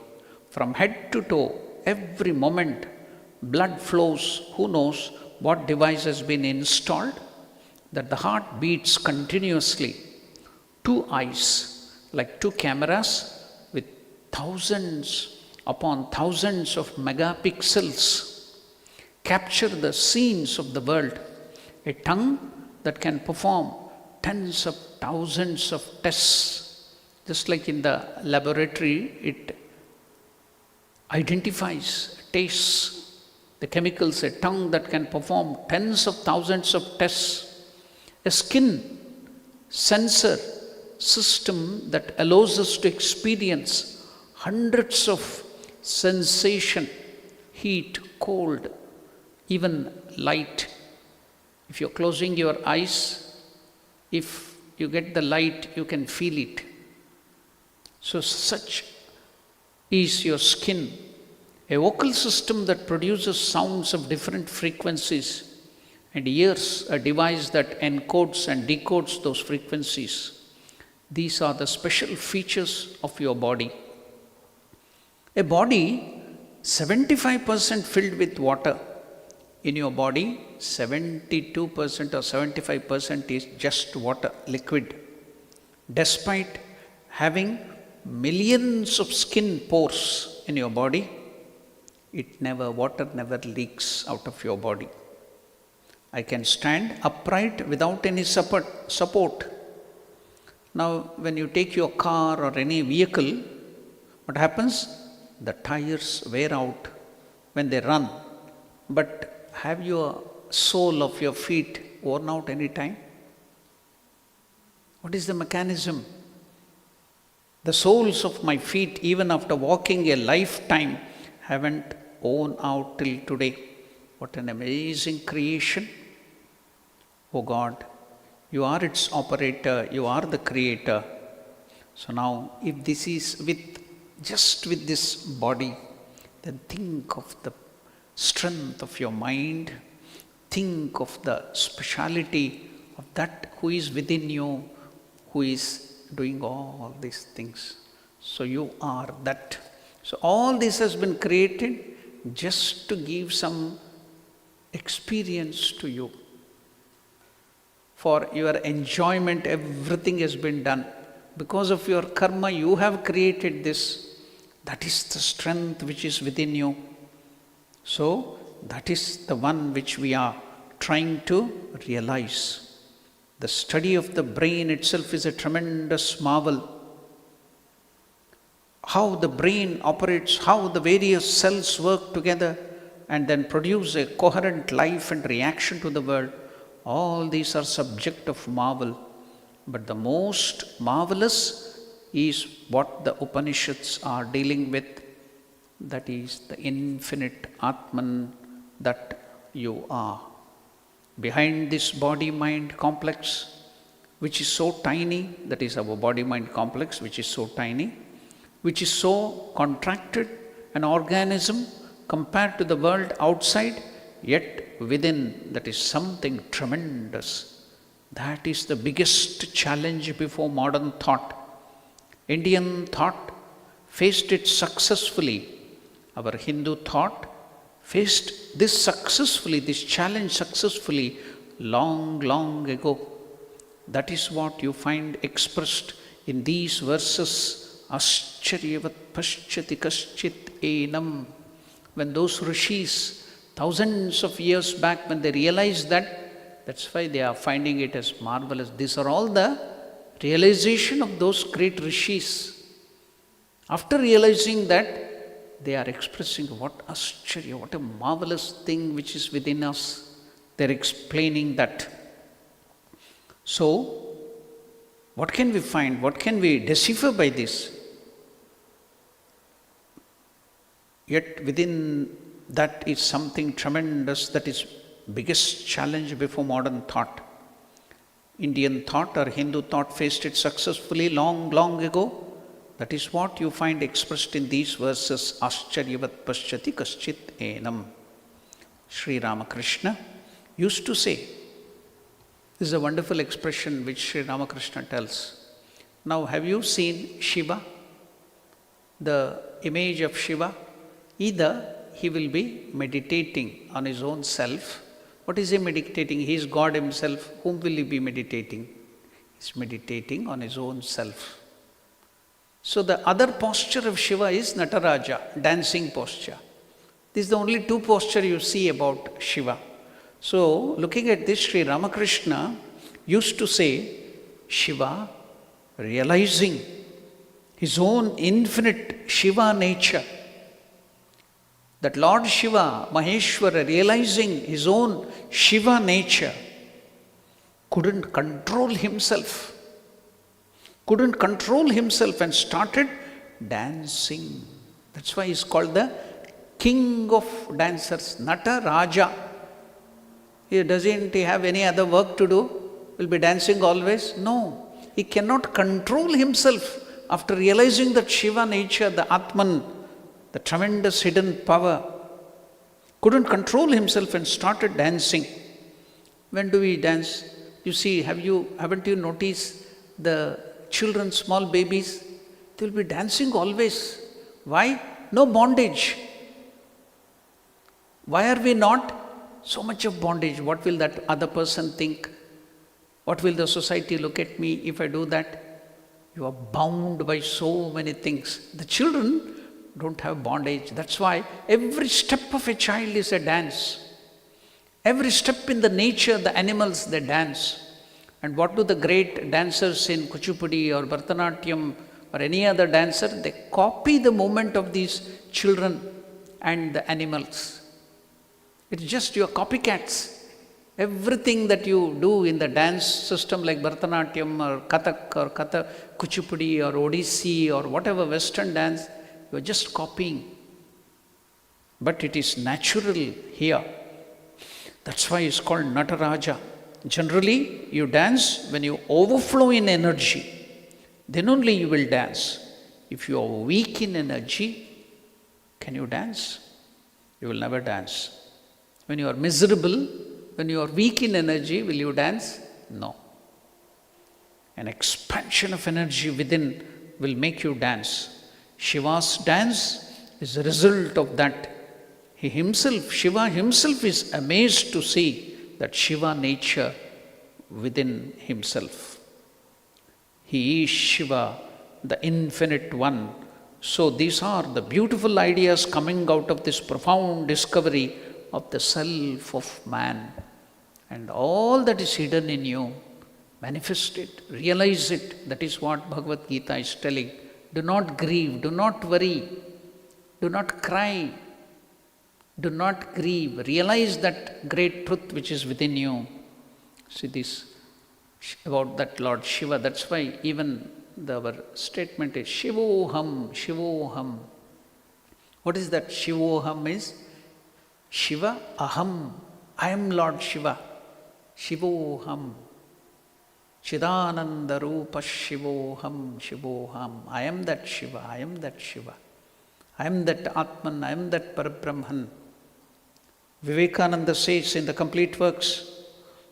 From head to toe, every moment, blood flows. Who knows what device has been installed? That the heart beats continuously. 2 eyes, like 2 cameras, with thousands upon thousands of megapixels, capture the scenes of the world. A tongue that can perform tens of thousands of tests. Just like in the laboratory, it identifies, tastes the chemicals. A tongue that can perform tens of thousands of tests. A skin sensor system that allows us to experience hundreds of sensation, heat, cold, even light. If you're closing your eyes, if you get the light, you can feel it. So such is your skin. A vocal system that produces sounds of different frequencies, and ears, a device that encodes and decodes those frequencies. These are the special features of your body. A body 75% filled with water. In your body, 72% or 75% is just water, liquid. Despite having millions of skin pores in your body, water never leaks out of your body. I can stand upright without any support. Now, when you take your car or any vehicle, what happens? The tires wear out when they run. But have your sole of your feet worn out any time? What is the mechanism? The soles of my feet, even after walking a lifetime, haven't worn out till today. What an amazing creation. Oh God, you are its operator, you are the creator. So now, if this is just with this body, then think of the strength of your mind, think of the speciality of that who is within you, who is doing all these things. So you are that. So all this has been created just to give some experience to you. For your enjoyment, everything has been done. Because of your karma, you have created this. That is the strength which is within you. So, that is the one which we are trying to realize. The study of the brain itself is a tremendous marvel. How the brain operates, how the various cells work together and then produce a coherent life and reaction to the world. All these are subject of marvel. But the most marvelous is what the Upanishads are dealing with. That is the infinite Atman that you are. Behind this body-mind complex, which is so tiny, that is our body-mind complex, which is so tiny, which is so contracted, an organism compared to the world outside, yet within that is something tremendous. That is the biggest challenge before modern thought. Indian thought faced it successfully. Our Hindu thought faced this successfully, this challenge successfully long, long ago. That is what you find expressed in these verses. Ascharyavat paschati kaschit enam. When those rishis, thousands of years back, when they realized that, that's why they are finding it as marvelous. These are all the realization of those great rishis. After realizing that, they are expressing what ascharya, what a marvelous thing which is within us. They are explaining that. So, what can we find? What can we decipher by this? Yet within that is something tremendous, that is biggest challenge before modern thought. Indian thought or Hindu thought faced it successfully long, long ago. That is what you find expressed in these verses. Ascharyavat paschati kaschit enam. Sri Ramakrishna used to say, this is a wonderful expression which Sri Ramakrishna tells. Now, have you seen Shiva? The image of Shiva? Either he will be meditating on his own self. What is he meditating? He is God himself. Whom will he be meditating? He is meditating on his own self. So the other posture of Shiva is Nataraja, dancing posture. This is the only two posture you see about Shiva. So looking at this, Sri Ramakrishna used to say, Shiva realizing his own infinite Shiva nature. That Lord Shiva, Maheshwara, realizing his own Shiva nature, couldn't control himself and started dancing. That's why he's called the king of dancers, Nata Raja. Doesn't he have any other work to do? Will be dancing always? No. He cannot control himself after realizing that Shiva nature, the Atman, the tremendous hidden power, couldn't control himself and started dancing. When do we dance? You see, haven't you noticed the children, small babies? They will be dancing always. Why? No bondage. Why are we not? So much of bondage. What will that other person think? What will the society look at me if I do that? You are bound by so many things. The children don't have bondage. That's why every step of a child is a dance. Every step in the nature, the animals, they dance. And what do the great dancers in Kuchipudi or Bharatanatyam or any other dancer? They copy the movement of these children and the animals. It's just your copycats. Everything that you do in the dance system like Bharatanatyam or Kathak, Kuchipudi or Odissi or whatever Western dance, you are just copying. But it is natural here. That's why it's called Nataraja. Generally, you dance when you overflow in energy. Then only you will dance. If you are weak in energy, can you dance? You will never dance. When you are miserable, when you are weak in energy, will you dance? No. An expansion of energy within will make you dance. Shiva's dance is a result of that. Shiva himself is amazed to see that Shiva nature within himself. He is Shiva, the infinite one. So these are the beautiful ideas coming out of this profound discovery of the self of man. And all that is hidden in you, manifest it, realize it. That is what Bhagavad Gita is telling. Do not grieve, do not worry, do not cry, do not grieve. Realize that great truth which is within you. See this about that Lord Shiva. That's why even our statement is Shivoham, Shivoham. What is that Shivoham is? Shiva Aham. I am Lord Shiva. Shivoham. Chidananda Rupa Shivoham, Shivoham. I am that Shiva, I am that Shiva. I am that Atman, I am that Parabrahman. Vivekananda says in the complete works,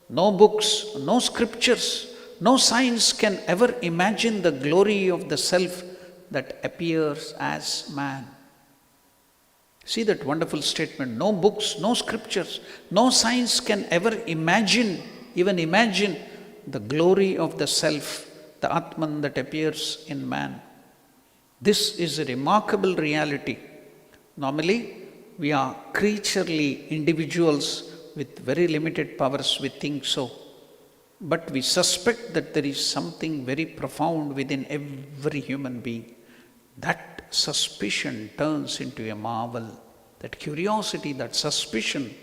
no books, no scriptures, no science can ever imagine the glory of the self that appears as man. See that wonderful statement. No books, no scriptures, no science can ever imagine, even imagine the glory of the self, the Atman that appears in man. This is a remarkable reality. Normally, we are creaturely individuals with very limited powers, we think so. But we suspect that there is something very profound within every human being. That suspicion turns into a marvel. That curiosity, that suspicion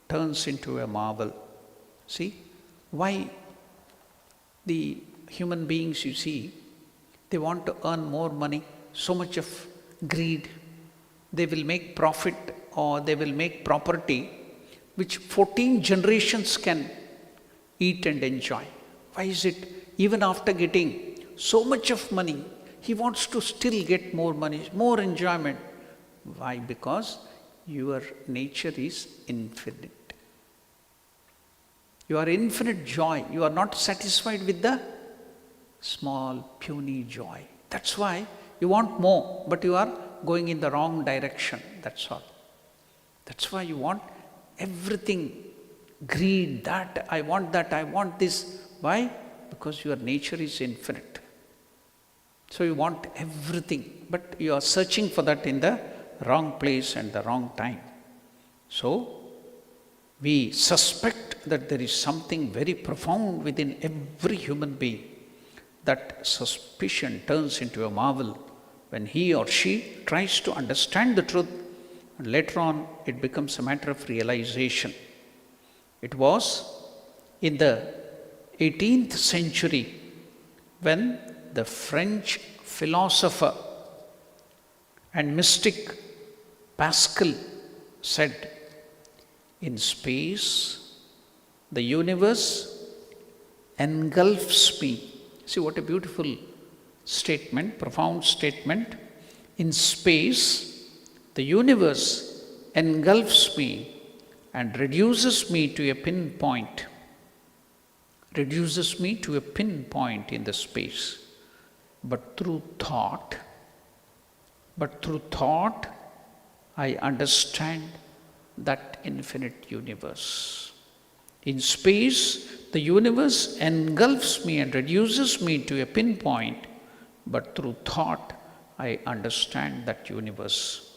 turns into a marvel. See, why the human beings, you see, they want to earn more money, so much of greed. They will make profit or they will make property which 14 generations can eat and enjoy. Why is it? Even after getting so much of money, he wants to still get more money, more enjoyment. Why? Because your nature is infinite. You are infinite joy. You are not satisfied with the small, puny joy. That's why you want more, but you are going in the wrong direction. That's all. That's why you want everything. Greed, that, I want this. Why? Because your nature is infinite. So you want everything, but you are searching for that in the wrong place and the wrong time. So we suspect that there is something very profound within every human being. That suspicion turns into a marvel when he or she tries to understand the truth, and later on it becomes a matter of realization. It was in the 18th century when the French philosopher And mystic Pascal said, in space, the universe engulfs me. See what a beautiful statement, profound statement. In space, the universe engulfs me and reduces me to a pinpoint. Reduces me to a pinpoint in the space. But through thought, I understand that infinite universe. In space, the universe engulfs me and reduces me to a pinpoint, but through thought, I understand that universe.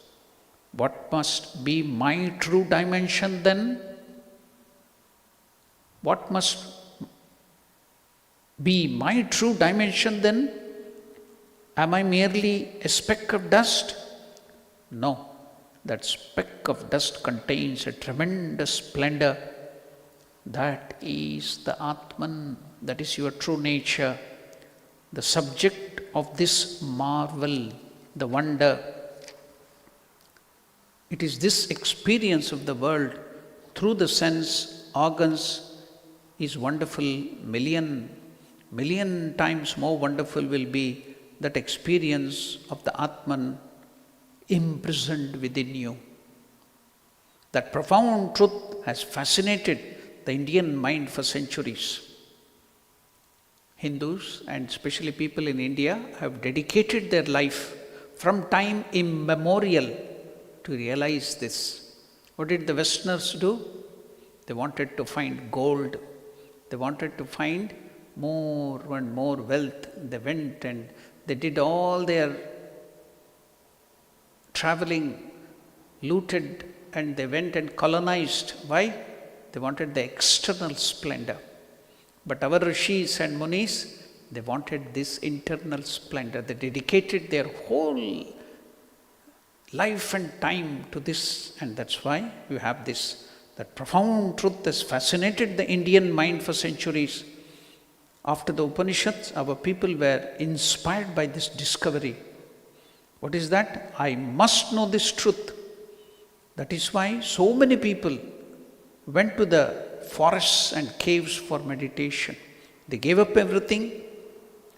What must be my true dimension then? What must be my true dimension then? Am I merely a speck of dust? No, that speck of dust contains a tremendous splendor. That is the Atman, that is your true nature, the subject of this marvel, the wonder. It is this experience of the world through the sense organs is wonderful. Million times more wonderful will be that experience of the Atman imprisoned within you. That profound truth has fascinated the Indian mind for centuries. Hindus and especially people in India have dedicated their life from time immemorial to realize this. What did the Westerners do? They wanted to find gold. They wanted to find more and more wealth. They went and they did all their traveling, looted, and they went and colonized. Why? They wanted the external splendor. But our rishis and munis, they wanted this internal splendor. They dedicated their whole life and time to this, and that's why you have this. That profound truth has fascinated the Indian mind for centuries. After the Upanishads, our people were inspired by this discovery. What is that? I must know this truth. That is why so many people went to the forests and caves for meditation. They gave up everything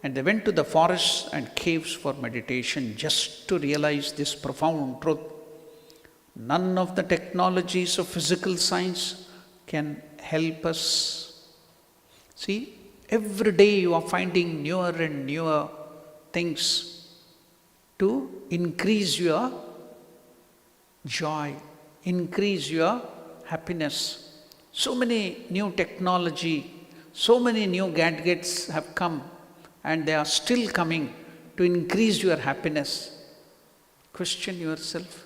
and they went to the forests and caves for meditation just to realize this profound truth. None of the technologies of physical science can help us. See, every day you are finding newer and newer things to increase your joy, increase your happiness. So many new technology, so many new gadgets have come and they are still coming to increase your happiness. Question yourself,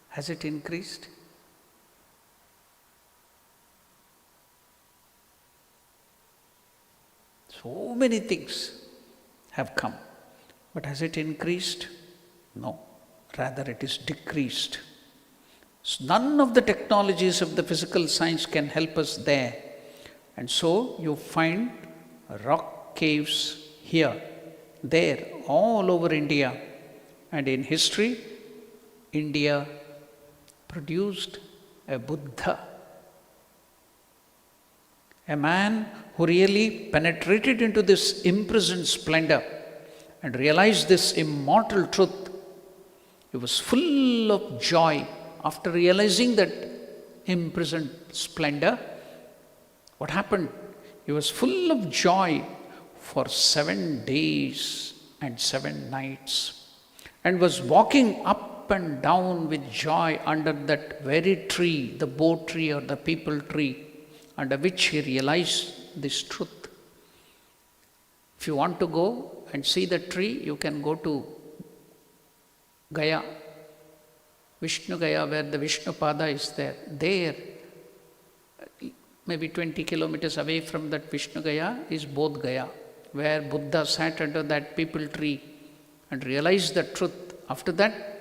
has it increased? So many things have come, but has it increased? No, rather it is decreased. So none of the technologies of the physical science can help us there. And so you find rock caves here, there, all over India. And in history, India produced a Buddha, a man who really penetrated into this imprisoned splendor and realized this immortal truth. He was full of joy after realizing that imprisoned splendor. What happened? He was full of joy for 7 days and 7 nights and was walking up and down with joy under that very tree, the Bo tree or the people tree, under which he realized this truth. If you want to go and see the tree, you can go to Gaya, Vishnu Gaya, where the Vishnu Pada is there. There, maybe 20 kilometers away from that Vishnu Gaya is Bodh Gaya, where Buddha sat under that people tree and realized the truth. After that,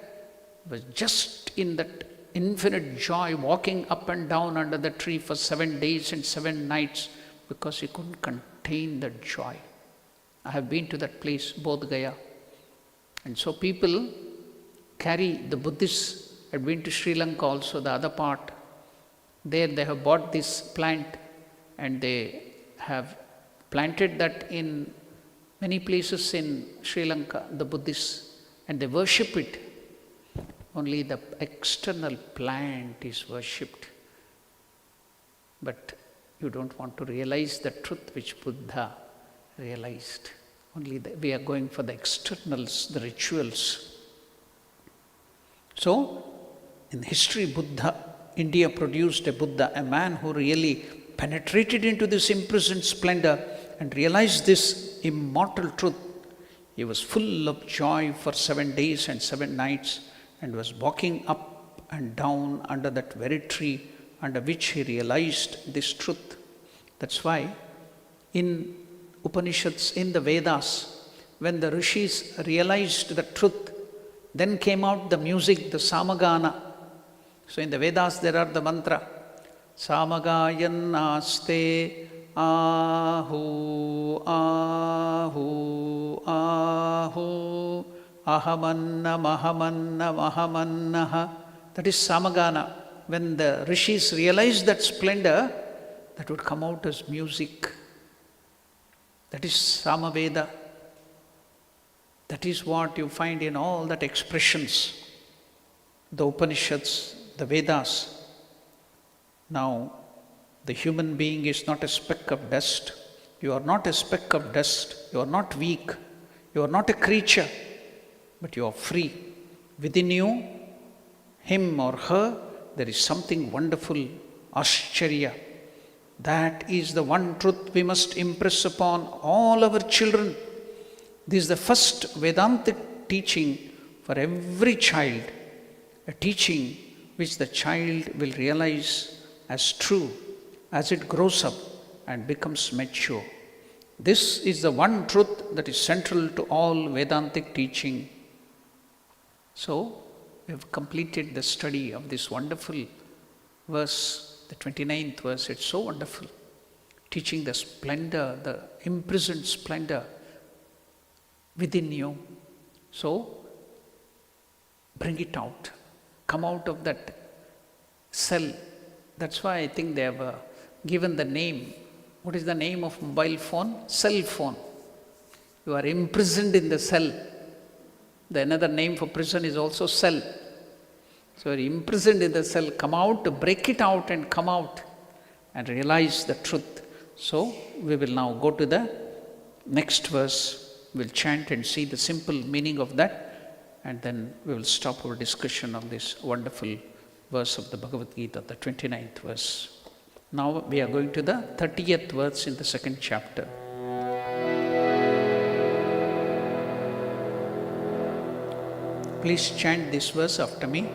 was just in that infinite joy, walking up and down under the tree for 7 days and 7 nights, because he couldn't contain that joy. I have been to that place, Bodh Gaya. And so people carry, the Buddhists had been to Sri Lanka also, the other part. There they have bought this plant and they have planted that in many places in Sri Lanka, the Buddhists, and they worship it. Only the external plant is worshipped. But you don't want to realize the truth which Buddha realized. Only we are going for the externals, the rituals. So, in history, India produced a Buddha, a man who really penetrated into this imprisoned splendor and realized this immortal truth. He was full of joy for 7 days and 7 nights and was walking up and down under that very tree under which he realized this truth. That's why in Upanishads, in the Vedas, when the rishis realized the truth, then came out the music, the samagana. So in the Vedas there are the mantra, samagayannaste ahu ahu ahu ahamannam ahamannam ahamannaha. That is samagana. When the rishis realized that splendor, that would come out as music. That is Samaveda. That is what you find in all that expressions. The Upanishads, the Vedas. Now, the human being is not a speck of dust. You are not a speck of dust. You are not weak. You are not a creature. But you are free. Within you, him or her, there is something wonderful, Ascharya. That is the one truth we must impress upon all our children. This is the first Vedantic teaching for every child, a teaching which the child will realize as true as it grows up and becomes mature. This is the one truth that is central to all Vedantic teaching. So, we have completed the study of this wonderful verse, the 29th verse. It's so wonderful, teaching the splendor, the imprisoned splendor within you. So, bring it out. Come out of that cell. That's why I think they have given the name. What is the name of mobile phone? Cell phone. You are imprisoned in the cell. The another name for prison is also cell. So you are imprisoned in the cell. Come out, break it out and come out and realize the truth. So we will now go to the next verse. We'll chant and see the simple meaning of that, and then we will stop our discussion of this wonderful verse of the Bhagavad Gita, the 29th verse. Now we are going to the 30th verse in the second chapter. Please chant this verse after me.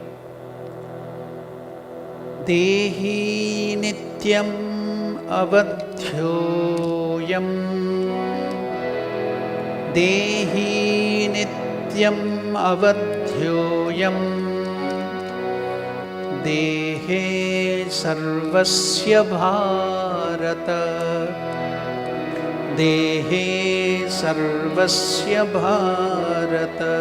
Dehi nityam avadhyoyam. Dehi nityam avadhyoyam. Dehe sarvasya bharata. Dehe sarvasya bharata.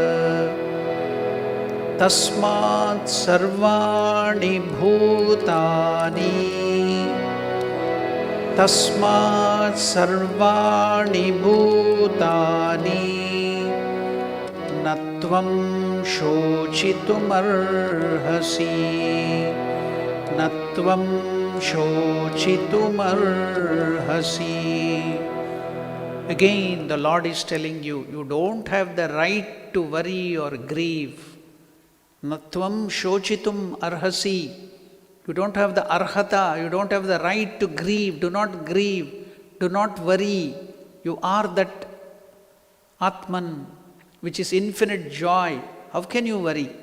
Tasmat sarvani bhutani. Tasmat sarvani bhutani. Natvam shochitum arhasi. Natvam shochitum arhasi. Again, the Lord is telling you, you don't have the right to worry or grieve. Natvam shochitum arhasi. You don't have the arhata, you don't have the right to grieve. Do not grieve, do not worry. You are that Atman, which is infinite joy. How can you worry?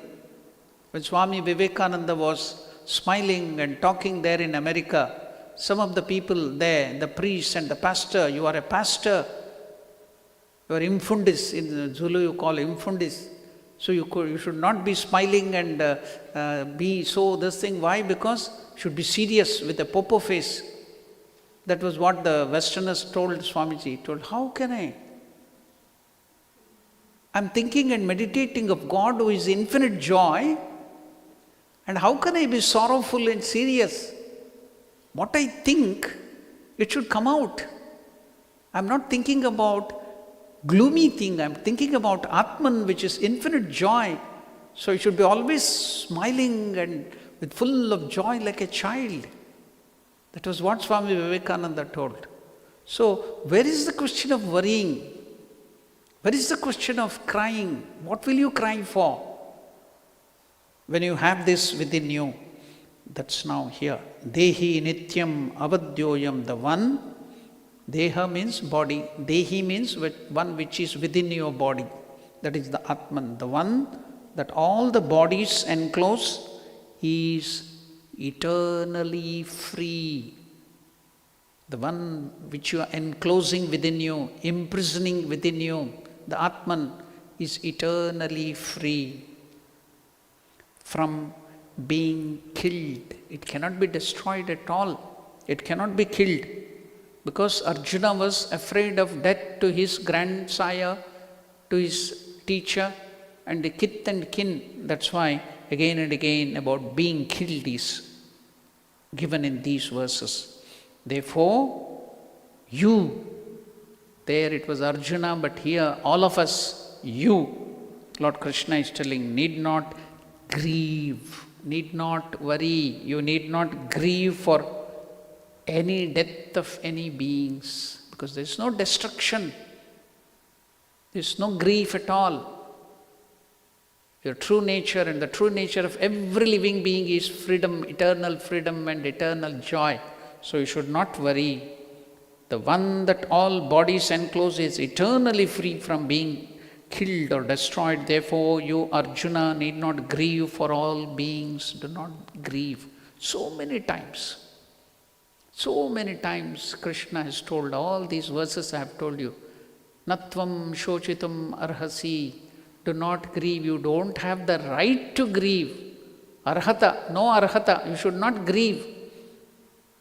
When Swami Vivekananda was smiling and talking there in America, some of the people there, the priest and the pastor, you are a pastor, you are infundis, in Zulu you call infundis. So you should not be smiling and be so this thing. Why? Because you should be serious with a popo face. That was what the Westerners told Swamiji. He told, how can I'm thinking and meditating of God who is infinite joy, and how can I be sorrowful and serious? What I think, it should come out. I'm not thinking about gloomy thing, I'm thinking about Atman, which is infinite joy. So you should be always smiling and with full of joy like a child. That was what Swami Vivekananda told. So where is the question of worrying? Where is the question of crying? What will you cry for? When you have this within you, that's now here. Dehi nityam avadyoyam, the one. Deha means body. Dehi means one which is within your body. That is the Atman. The one that all the bodies enclose is eternally free. The one which you are enclosing within you, imprisoning within you, the Atman is eternally free from being killed. It cannot be destroyed at all. It cannot be killed. Because Arjuna was afraid of death to his grandsire, to his teacher, and the kith and kin. That's why again and again about being killed is given in these verses. Therefore, you, there it was Arjuna, but here all of us, you, Lord Krishna is telling, need not grieve, need not worry, you need not grieve for any death of any beings, because there is no destruction, there is no grief at all. Your true nature and the true nature of every living being is freedom and eternal joy. So you should not worry. The one that all bodies enclose is eternally free from being killed or destroyed. Therefore, you, Arjuna, need not grieve for all beings. Do not grieve. So many times Krishna has told, all these verses I have told you. Natvam shochitam arhasi. Do not grieve. You don't have the right to grieve. Arhata, no arhata. You should not grieve.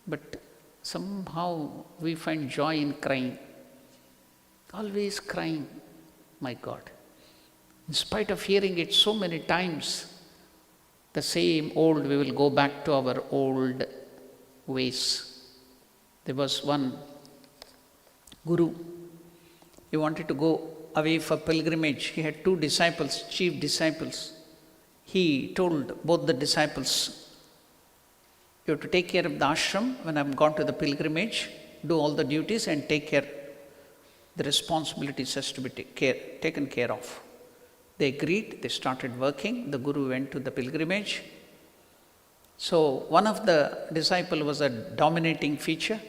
But somehow we find joy in crying. Always crying, my God. In spite of hearing it so many times, the same old, we will go back to our old ways. There was one guru, he wanted to go away for pilgrimage. He had two disciples, chief disciples. He told both the disciples, you have to take care of the ashram when I'm gone to the pilgrimage, do all the duties and take care. The responsibilities has to be taken care of. They agreed, they started working. The guru went to the pilgrimage. So one of the disciples was a dominating feature.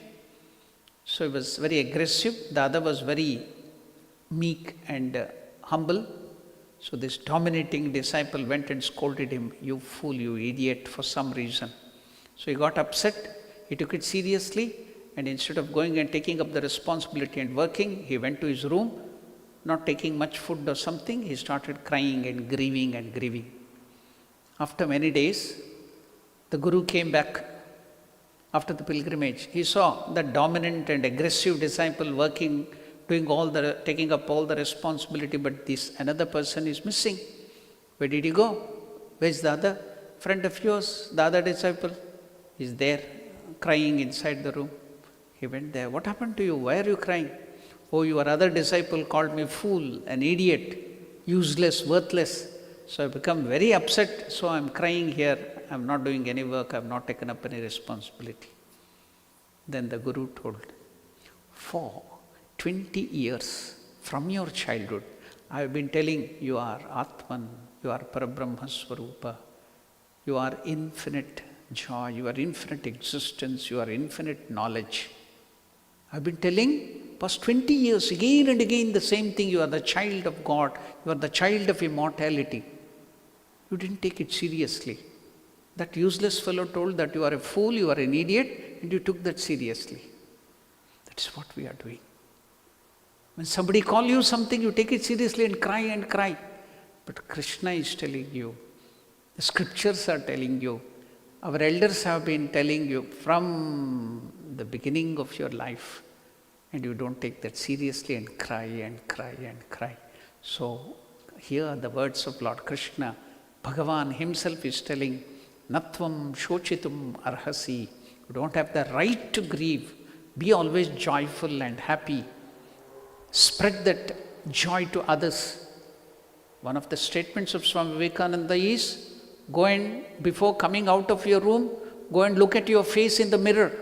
So he was very aggressive. The other was very meek and humble. So this dominating disciple went and scolded him, you fool, you idiot, for some reason. So he got upset. He took it seriously. And instead of going and taking up the responsibility and working, he went to his room, not taking much food or something. He started crying and grieving. After many days, the guru came back after the pilgrimage. He saw the dominant and aggressive disciple working, taking up all the responsibility, but this another person is missing. Where did he go? Where's the other friend of yours, the other disciple? He's there, crying inside the room. He went there. What happened to you? Why are you crying? Oh, your other disciple called me fool, an idiot, useless, worthless. So I become very upset. So I'm crying here. I'm not doing any work. I've not taken up any responsibility. Then the Guru told, for 20 years from your childhood, I've been telling you are Atman, you are Parabrahma Swarupa, you are infinite joy, you are infinite existence, you are infinite knowledge. I've been telling past 20 years again and again the same thing. You are the child of God, you are the child of immortality. You didn't take it seriously. That useless fellow told that you are a fool, you are an idiot, and you took that seriously. That is what we are doing. When somebody calls you something, you take it seriously and cry. But Krishna is telling you, the scriptures are telling you, our elders have been telling you from the beginning of your life, and you don't take that seriously and cry. So hear the words of Lord Krishna. Bhagavan himself is telling, Natvam shochitum arhasi. You don't have the right to grieve. Be always joyful and happy. Spread that joy to others. One of the statements of Swami Vivekananda is, go and, before coming out of your room, go and look at your face in the mirror.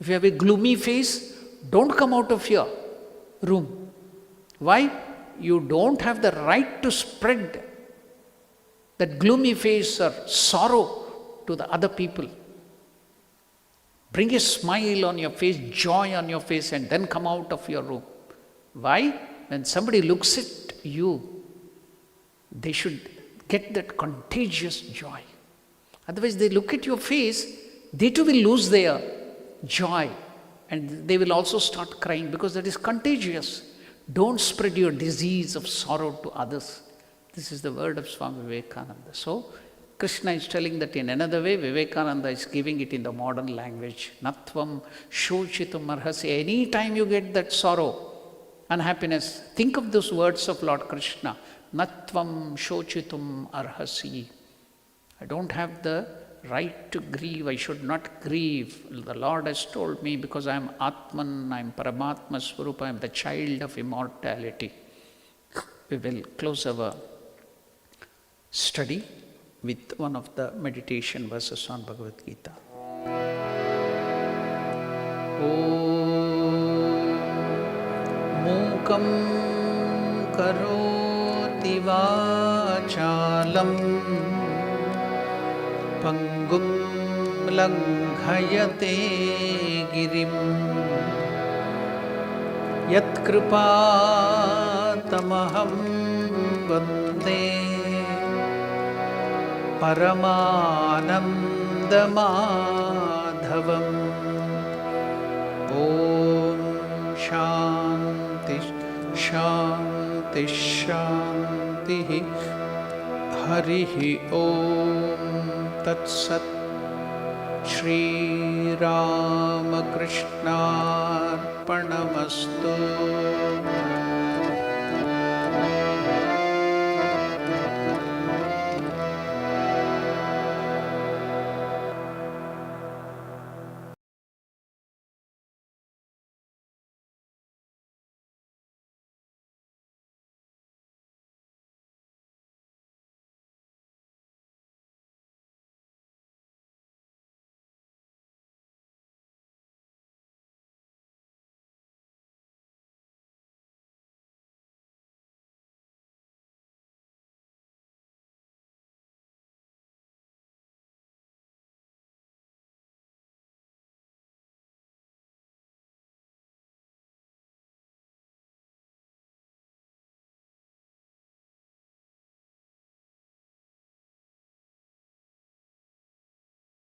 If you have a gloomy face, don't come out of your room. Why? You don't have the right to spread that gloomy face or sorrow to the other people. Bring a smile on your face, joy on your face, and then come out of your room. Why? When somebody looks at you, they should get that contagious joy. Otherwise, they look at your face, they too will lose their joy, and they will also start crying, because that is contagious. Don't spread your disease of sorrow to others. This is the word of Swami Vivekananda. So, Krishna is telling that in another way. Vivekananda is giving it in the modern language. Natvam shochitum arhasi. Any time you get that sorrow, unhappiness, think of those words of Lord Krishna. Natvam shochitum arhasi. I don't have the right to grieve. I should not grieve. The Lord has told me, because I am Atman, I am Paramatma Swarupa, I am the child of immortality. We will close our study with one of the meditation verses on Bhagavad Gita. Mukam karoti vachalam pangum langhayate girim yat kripatamaham vande Paramanandamadhavam. Om Shanti Shanti Shanti Harihi Om Tat Sat. Shri Ramakrishna Arpanamastu.